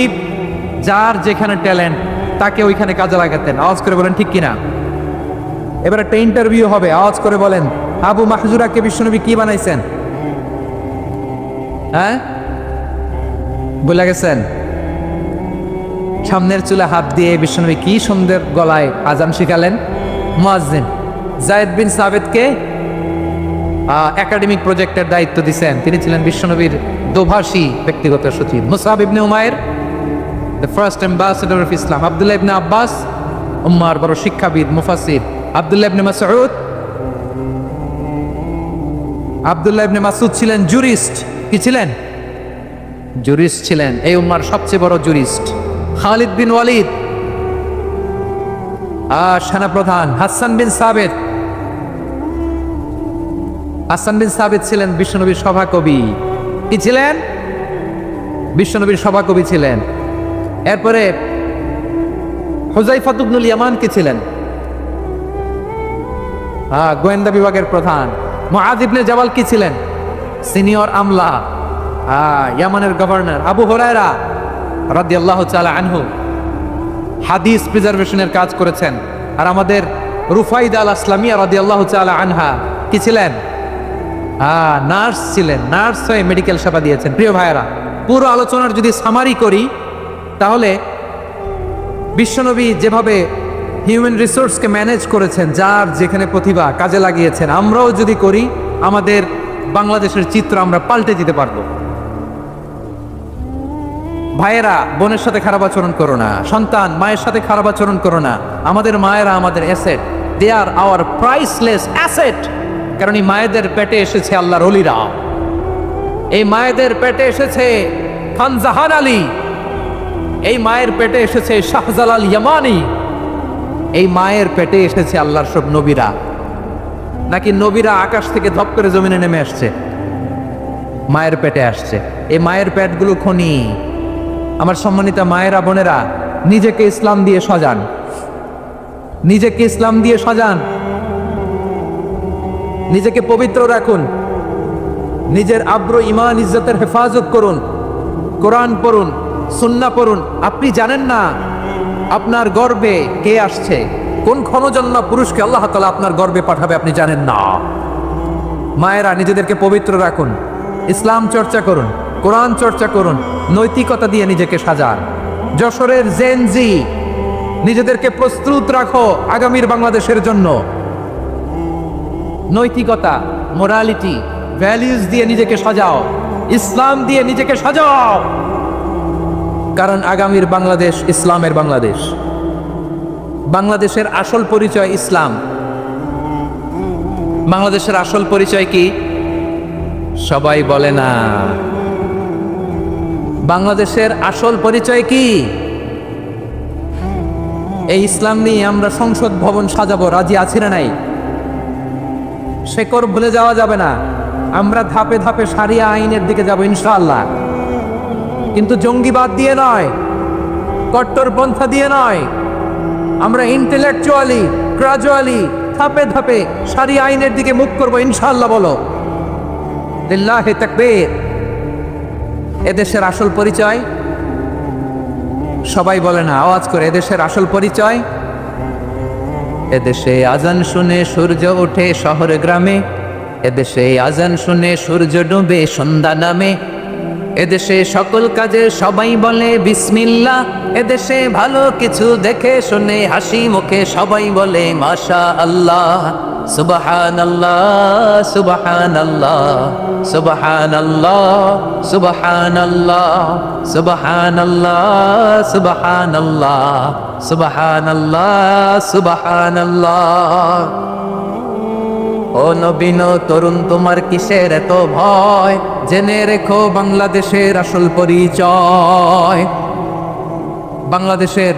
যার যেখানে ট্যালেন্ট তাকে ওইখানে কাজে লাগাতেন। আওয়াজ করে বলেন ঠিক কিনা? এবার একটা ইন্টারভিউ হবে, আওয়াজ করে বলেন আবু মাহজুরাকে বিশ্বনবী কি বানাইছেন? হ্যাঁ বলে গেছেন? সামনের চুলে হাত দিয়ে বিশ্বনবী কি সুন্দর গলায় আজান শিখালেন। মুয়াজ্জিন যায়েদ বিন সাবিতকে একাডেমিক প্রজেক্টের দায়িত্ব দিয়েছেন, তিনি ছিলেন বিশ্বনবীর দোভাষী ব্যক্তিগত সচিব। Musab ibn Umair the first ambassador of Islam. Abdullah ibn Abbas উম্মার বড় শিক্ষাবিদ মুফাসসির। আব্দুল্লাহ ইবনে মাসউদ, আব্দুল্লাহ ইবনে মাসউদ ছিলেন জুরিস্ট। কি ছিলেন? জুরিস্ট ছিলেন, এই উম্মার সবচেয়ে বড় জুরিস্ট। খালিদ বিন ওয়ালিদ সেনাপ্রধান। হাসান বিন সাবিত, হাসান বিন সাবিত ছিলেন বিশ্বনবীর সভাকবি। কি ছিলেন? বিশ্বনবীর সভাকবি ছিলেন। এরপরে হুযায়ফা ইবনুল ইয়ামান কি ছিলেন? গোয়েন্দা বিভাগের প্রধান। মুআয ইবনে জাবাল কি ছিলেন? সিনিয়র আমলা, ইয়ামানের গভর্নর। আবু হুরায়রা রাদিয়াল্লাহু তাআলা আনহু হাদিস প্রিজার্ভেশনের কাজ করেছেন। আর আমাদের রুফাইদা আল আসলামিয়া রাদিয়াল্লাহু তাআলা আনহা কি ছিলেন? নার্স ছিলেন, নার্স হয়ে মেডিকেল সেবা দিয়েছেন। প্রিয় ভাইয়েরা, পুরো আলোচনার যদি সামারি করি তাহলে বিশ্বনবী যেভাবে হিউম্যান রিসোর্সকে ম্যানেজ করেছেন, যার যেখানে প্রতিভা কাজে লাগিয়েছেন, আমরাও যদি করি আমাদের বাংলাদেশের চিত্র আমরা পাল্টে দিতে পারবো। ভাইয়েরা, বোনের সাথে খারাপ আচরণ করো না। সন্তান মায়ের সাথে খারাপ আচরণ করো না। আমাদের মায়েরা আমাদের asset, they are our priceless asset. কারণ এই মায়েদের পেটে এসেছে আল্লাহর ওলিরা, এই মায়েদের পেটে এসেছে খান জাহান আলী, এই মায়ের পেটে এসেছে শাহজালাল ইয়ামানি, এই মায়ের পেটে এসেছে আল্লাহর সব নবীরা। নাকি নবীরা আকাশ থেকে ধপ করে জমিনে নেমে আসছে? মায়ের পেটে আসছে। এই মায়ের পেটগুলো খনি। আমার সম্মানিত মায়েরা, বোনেরা, নিজেকে ইসলাম দিয়ে সাজান, নিজেকে ইসলাম দিয়ে সাজান, নিজেকে পবিত্র রাখুন, নিজের আব্রু ঈমান ইজ্জতের হেফাজত করুন, কোরআন পড়ুন, সুন্নাহ পড়ুন। আপনি জানেন না আপনার গর্বে কে আসছে, কোন ক্ষণজন্মা পুরুষকে আল্লাহ তাআলা আপনার গর্বে পাঠাবে, আপনি জানেন না। মায়েরা, নিজেদেরকে পবিত্র রাখুন, ইসলাম চর্চা করুন, কোরআন চর্চা করুন, নৈতিকতা দিয়ে নিজেকে সাজান। যশোরের জেনজি, নিজেদেরকে প্রস্তুত রাখো আগামীর বাংলাদেশের জন্য। নৈতিকতা, মোরালিটি, ভ্যালিউজ দিয়ে নিজেকে সাজাও, ইসলাম দিয়ে নিজেকে সাজাও। কারণ আগামীর বাংলাদেশ ইসলামের বাংলাদেশ। বাংলাদেশের আসল পরিচয় ইসলাম। বাংলাদেশের আসল পরিচয় কি? সবাই বলে না। বাংলাদেশের আসল পরিচয় কি? এই ইসলাম নিয়ে আমরা সংসদ ভবন সাজাবো, রাজি আছি না নাই? শেকড় ভুলে যাওয়া যাবে না। আমরা ধাপে ধাপে শারিয়া আইনের দিকে যাব ইনশাআল্লাহ, কিন্তু জঙ্গিবাদ দিয়ে নয়, কট্টরপন্থা দিয়ে নয়। আমরা ইন্টেলেকচুয়ালি, গ্রাজুয়ালি, ধাপে ধাপে শারিয়া আইনের দিকে মুখ করবো ইনশাআল্লাহ। বলো লিল্লাহি তাকবীর। এদেশের আসল পরিচয় সবাই বলে না, আওয়াজ করে। এদেশের আসল পরিচয়, এদেশে আজান শুনে সূর্য ওঠে শহর গ্রামে, এদেশে আজান শুনে সূর্য ডুবে সন্ধ্যা নামে, এদেশে সকল কাজে সবাই বলে বিসমিল্লাহ, এদেশে ভালো কিছু দেখে শুনে হাসি মুখে সবাই বলে মাশা আল্লাহ। সুবহানাল্লাহ সুবহানাল্লাহ সুবহানাল্লাহ সুবহানাল্লাহ সুবহানাল্লাহ সুবহানাল্লাহ সুবহানাল্লাহ সুবহানাল্লাহ। ও নবীন তরুণ তোমার কিসের এত ভয়, জেনে রেখো বাংলাদেশের আসল পরিচয়। বাংলাদেশের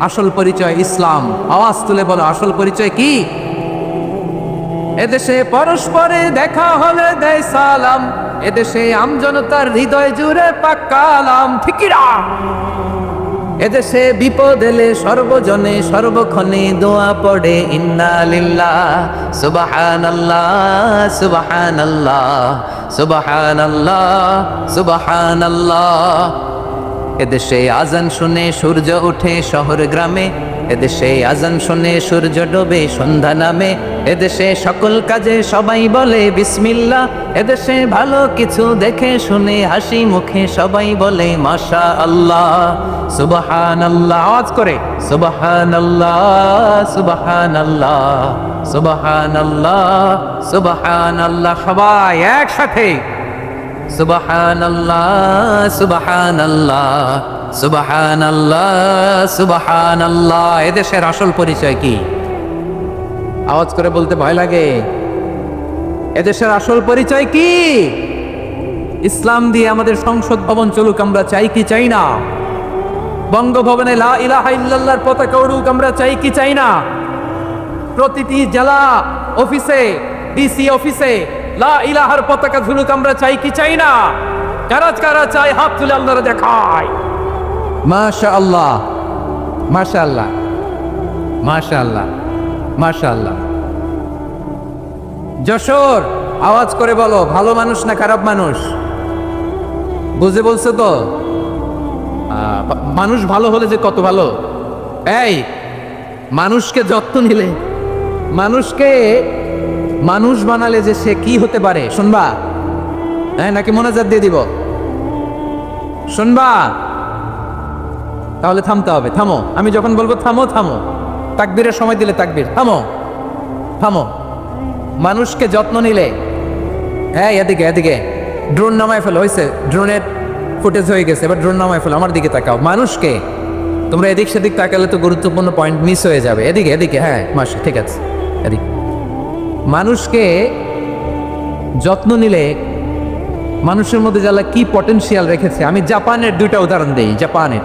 আসল পরিচয় ইসলাম। আওয়াজ তুলে বলো, আসল পরিচয় কি? এদেশে পরস্পরে দেখা হলে দেয় সালাম, এদেশে আমজনতার হৃদয় জুড়ে পাক্কালাম। ঠিকিরা এদেশে বিপদ এলে সর্বজনে সর্বক্ষণে দোয়া পড়ে ইন্না লিল্লাহ সুবহানাল্লাহ সুবহানাল্লাহ সুবহানাল্লাহ সুবহানাল্লাহ। এদেশে আজান শুনে সূর্য ওঠে শহর গ্রামে, এদেশে আজান শুনে সূর্য ডোবে সন্ধ্যা নামে, এদেশে সকল কাজে সবাই বলে বিসমিল্লাহ, এদেশে ভালো কিছু দেখে শুনে হাসি মুখে সবাই বলে মাশা আল্লাহ সুবহানাল্লাহ। আওয়াজ করে সুবহানাল্লাহ সুবহানাল্লাহ সুবহানাল্লাহ সুবহানাল্লাহ। সবাই একসাথে সুবহানাল্লাহ সুবহানাল্লাহ সুবহানাল্লাহ সুবহানাল্লাহ। এদেশের আসল পরিচয় কি? আওয়াজ করে বলতে ভয় লাগে। এদেশের আসল পরিচয় কি? ইসলাম দিয়ে আমাদের সংসদ ভবন চলুক, আমরা চাই কি চাই না? বঙ্গভবনে লা ইলাহা ইল্লাল্লাহর পতাকা উড়ুক, আমরা চাই কি চাই না? প্রতিটি জেলা অফিসে, ডিসি অফিসে লা ইলাহার পতাকা ঝুলুক, আমরা চাই কি চাই না? কারা কারা চাই হাত তুলে আল্লাহরে দেখায়। মাশাআল্লাহ মাশাআল্লাহ মাশাআল্লাহ মাশাআল্লাহ। যশোর, আওয়াজ করে বলো, ভালো মানুষ না খারাপ মানুষ? বুঝে বলছো তো? মানুষ ভালো হলে যে কত ভালো। এই মানুষকে যত্ন নিলে, মানুষকে মানুষ বানালে যে সে কি হতে পারে শুনবা? হ্যাঁ, নাকি মোনাজাত দিয়ে দিব? শুনবা? তাহলে থামতে হবে। থামো, আমি যখন বলবো থামো থামো। তাকবীরের সময় দিলে তাকবীর। থামো থামো। মানুষকে যত্ন নিলে, হ্যাঁ এদিকে এদিকে, ড্রোন নামায় ফেলো। হয়েছে, ড্রোনের ফুটেজ হয়ে গেছে, এবার ড্রোন নামায় ফেলো। আমার দিকে তাকাও। মানুষকে, তোমরা এদিক সেদিক তাকালে তো গুরুত্বপূর্ণ পয়েন্ট মিস হয়ে যাবে। এদিকে এদিকে, হ্যাঁ মাসে, ঠিক আছে এদিকে। মানুষকে যত্ন নিলে মানুষের মধ্যে যারা কি পটেনশিয়াল রেখেছে। আমি জাপানের দুইটা উদাহরণ দেই। জাপানের,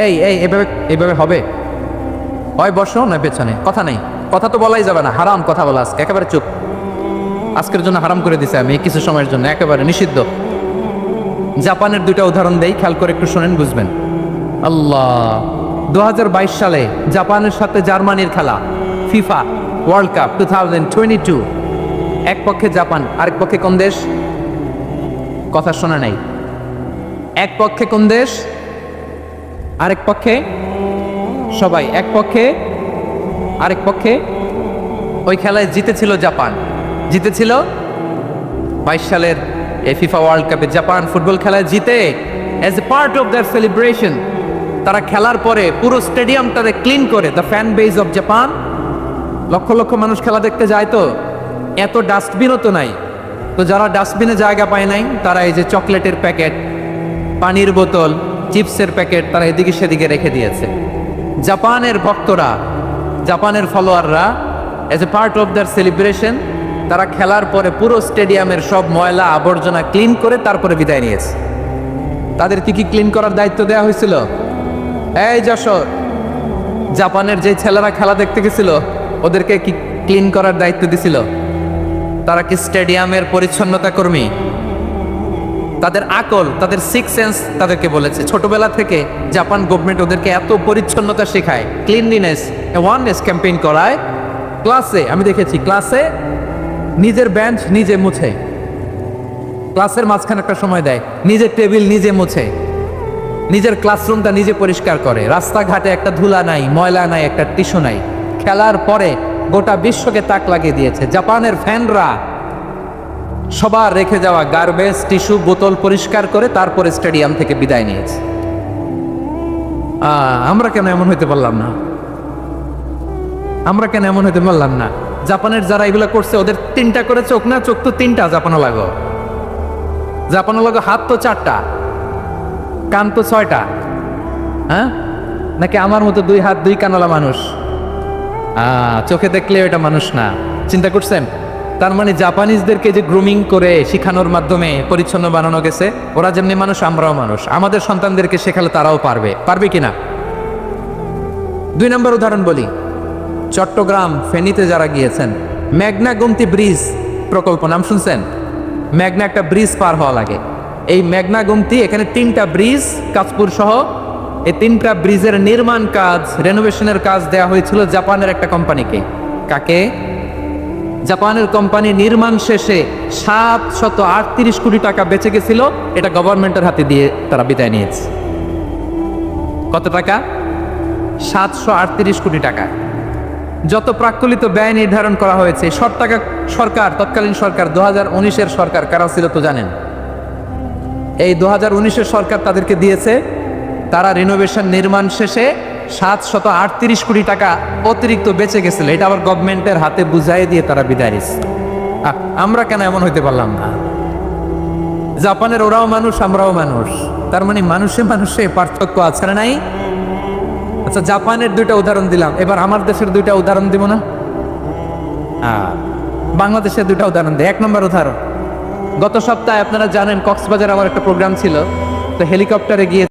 এই এই এভাবে এভাবে হবে হয় বসো না পেছনে, কথা নেই। কথা তো বলাই যাবে না, হারাম কথা বলা। আজকে একেবারে চুপ। আজকের জন্য হারাম করে দিছে আমি কিছু সময়ের জন্য, একেবারে নিষিদ্ধ। জাপানের দুইটা উদাহরণ দেই, খেয়াল করে একটু শোনেন, বুঝবেন। আল্লাহ, 2022 সালে জাপানের সাথে জার্মানির খেলা, ফিফা ওয়ার্ল্ড কাপ 2022। এক পক্ষে জাপান, আরেক পক্ষে কোন দেশ? কথা শোনা নাই। এক পক্ষে কোন দেশ, আরেক পক্ষে সবাই। এক পক্ষে আরেক পক্ষে। ওই খেলায় জিতেছিল জাপান, জিতেছিল 22 সালের এই ফিফা ওয়ার্ল্ড কাপে। জাপান ফুটবল খেলায় জিতে, as a part of their celebration তারা খেলার পরে পুরো স্টেডিয়ামটারে ক্লিন করে। The fan base of Japan, লক্ষ লক্ষ মানুষ খেলা দেখতে যায়, তো এত ডাস্টবিনও তো নাই। তো যারা ডাস্টবিনে জায়গা পায় নাই, তারা এই যে চকলেটের প্যাকেট, পানির বোতল, চিপসের প্যাকেট তারা এদিকে সেদিকে রেখে দিয়েছে। জাপানের ভক্তরা, জাপানের ফলোয়াররা, as a part of their celebration তারা খেলার পরে পুরো স্টেডিয়ামের সব ময়লা আবর্জনা ক্লিন করে তারপরে বিদায় নিয়েছে। তাদের কি কি ক্লিন করার দায়িত্ব দেওয়া হয়েছিল? এই যশোর, জাপানের যে ছেলেরা খেলা দেখতে গেছিল ওদেরকে কি ক্লিন করার দায়িত্ব দিছিল? তারা কি স্টেডিয়ামের পরিচ্ছন্নতা কর্মী? তাদের আকল, তাদের সিক্স সেন্স তাদেরকে বলেছে। ছোটবেলা থেকে জাপান গভর্নমেন্ট ওদেরকে এত পরিচ্ছন্নতা শেখায়, ক্লিনলিনেস অ্যাওয়ারনেস ক্যাম্পেইন করায়। ক্লাসে আমি দেখেছি, ক্লাসে নিজের বেঞ্চ নিজে মুছে, ক্লাসের মাঝখানে একটা সময় দেয়, নিজের টেবিল নিজে মুছে, নিজের ক্লাসরুমটা নিজে পরিষ্কার করে। রাস্তাঘাটে একটা ধুলা নাই, ময়লা নাই, একটা টিস্যু নাই। খেলার পরে গোটা বিশ্বকে তাক লাগিয়ে দিয়েছে। জাপানের ফ্যানরা সবার রেখে যাওয়া গার্বেজ, টিস্যু, বোতল পরিষ্কার করে তারপরে স্টেডিয়াম থেকে বিদায় নিয়েছে। আমরা কেন এমন হইতে পারলাম না? আমরা কেন এমন হইতে পারলাম না? জাপানের যারা এগুলো করছে ওদের 3টা করে চোখ না, চোখ তো 3টা জাপানো লাগো, জাপানো লাগো, হাত তো 4টা, কান তো 6টা। হ্যাঁ, নাকি আমার মতো 2 হাত 2 কানওয়ালা মানুষ? চোখে দেখলে এটা মানুষ না। চিন্তা করছেন? তার মানে জাপানিজদেরকে যে গ্রুমিং করে শিখানোর মাধ্যমে পরিচ্ছন্ন বানানো গেছে, ওরা যেমনি মানুষ আমরাও মানুষ, আমাদের সন্তানদেরকে শেখালে তারাও পারবে, পারবে কিনা? 2 নম্বর উদাহরণ বলি, চট্টগ্রাম ফেনীতে যারা গিয়েছেন, মেঘনা গোমতী ব্রিজ প্রকল্প নাম শুনছেন? মেঘনা একটা ব্রিজ পার হওয়া লাগে, এই মেঘনা গোমতী, এখানে 3টা ব্রিজ কাঁচপুর সহ, এই 3টা ব্রিজের নির্মাণ কাজ, রেনোভেশনের কাজ দেওয়া হয়েছিল জাপানের একটা কোম্পানিকে। কাকে? জাপানের কোম্পানি নির্মাণ শেষে 738 কোটি টাকা বেঁচে গেছিল, এটা গভর্নমেন্টের হাতে দিয়ে তারা বিদায় নিয়েছে। কত টাকা? 738 কোটি টাকা। যত প্রাক্কলিত ব্যয় নির্ধারণ করা হয়েছে, সব টাকা সরকার, তৎকালীন সরকার 2019-এর সরকার, কারা ছিল তো জানেন? এই 2019-এর সরকার তাদেরকে দিয়েছে। তারা রিনোভেশন নির্মাণ শেষে 738 কোটি টাকা অতিরিক্ত বেঁচে গেছিল, এটা আবার গভর্নমেন্টের হাতে বুঝাই দিয়ে তারা বিদায় নিচ্ছে। আমরা কেন এমন হইতে পারলাম না? জাপানের ওরাও মানুষ, আমরাও মানুষ, তার মানে মানুষে মানুষে পার্থক্য আছে না নাই? আচ্ছা, জাপানের 2টা উদাহরণ দিলাম, এবার আমার দেশের 2টা উদাহরণ দিব না? বাংলাদেশের 2টা উদাহরণ দিই। 1 নম্বর উদাহরণ, গত সপ্তাহে আপনারা জানেন কক্সবাজার আমার একটা প্রোগ্রাম ছিল, তো হেলিকপ্টারে গিয়ে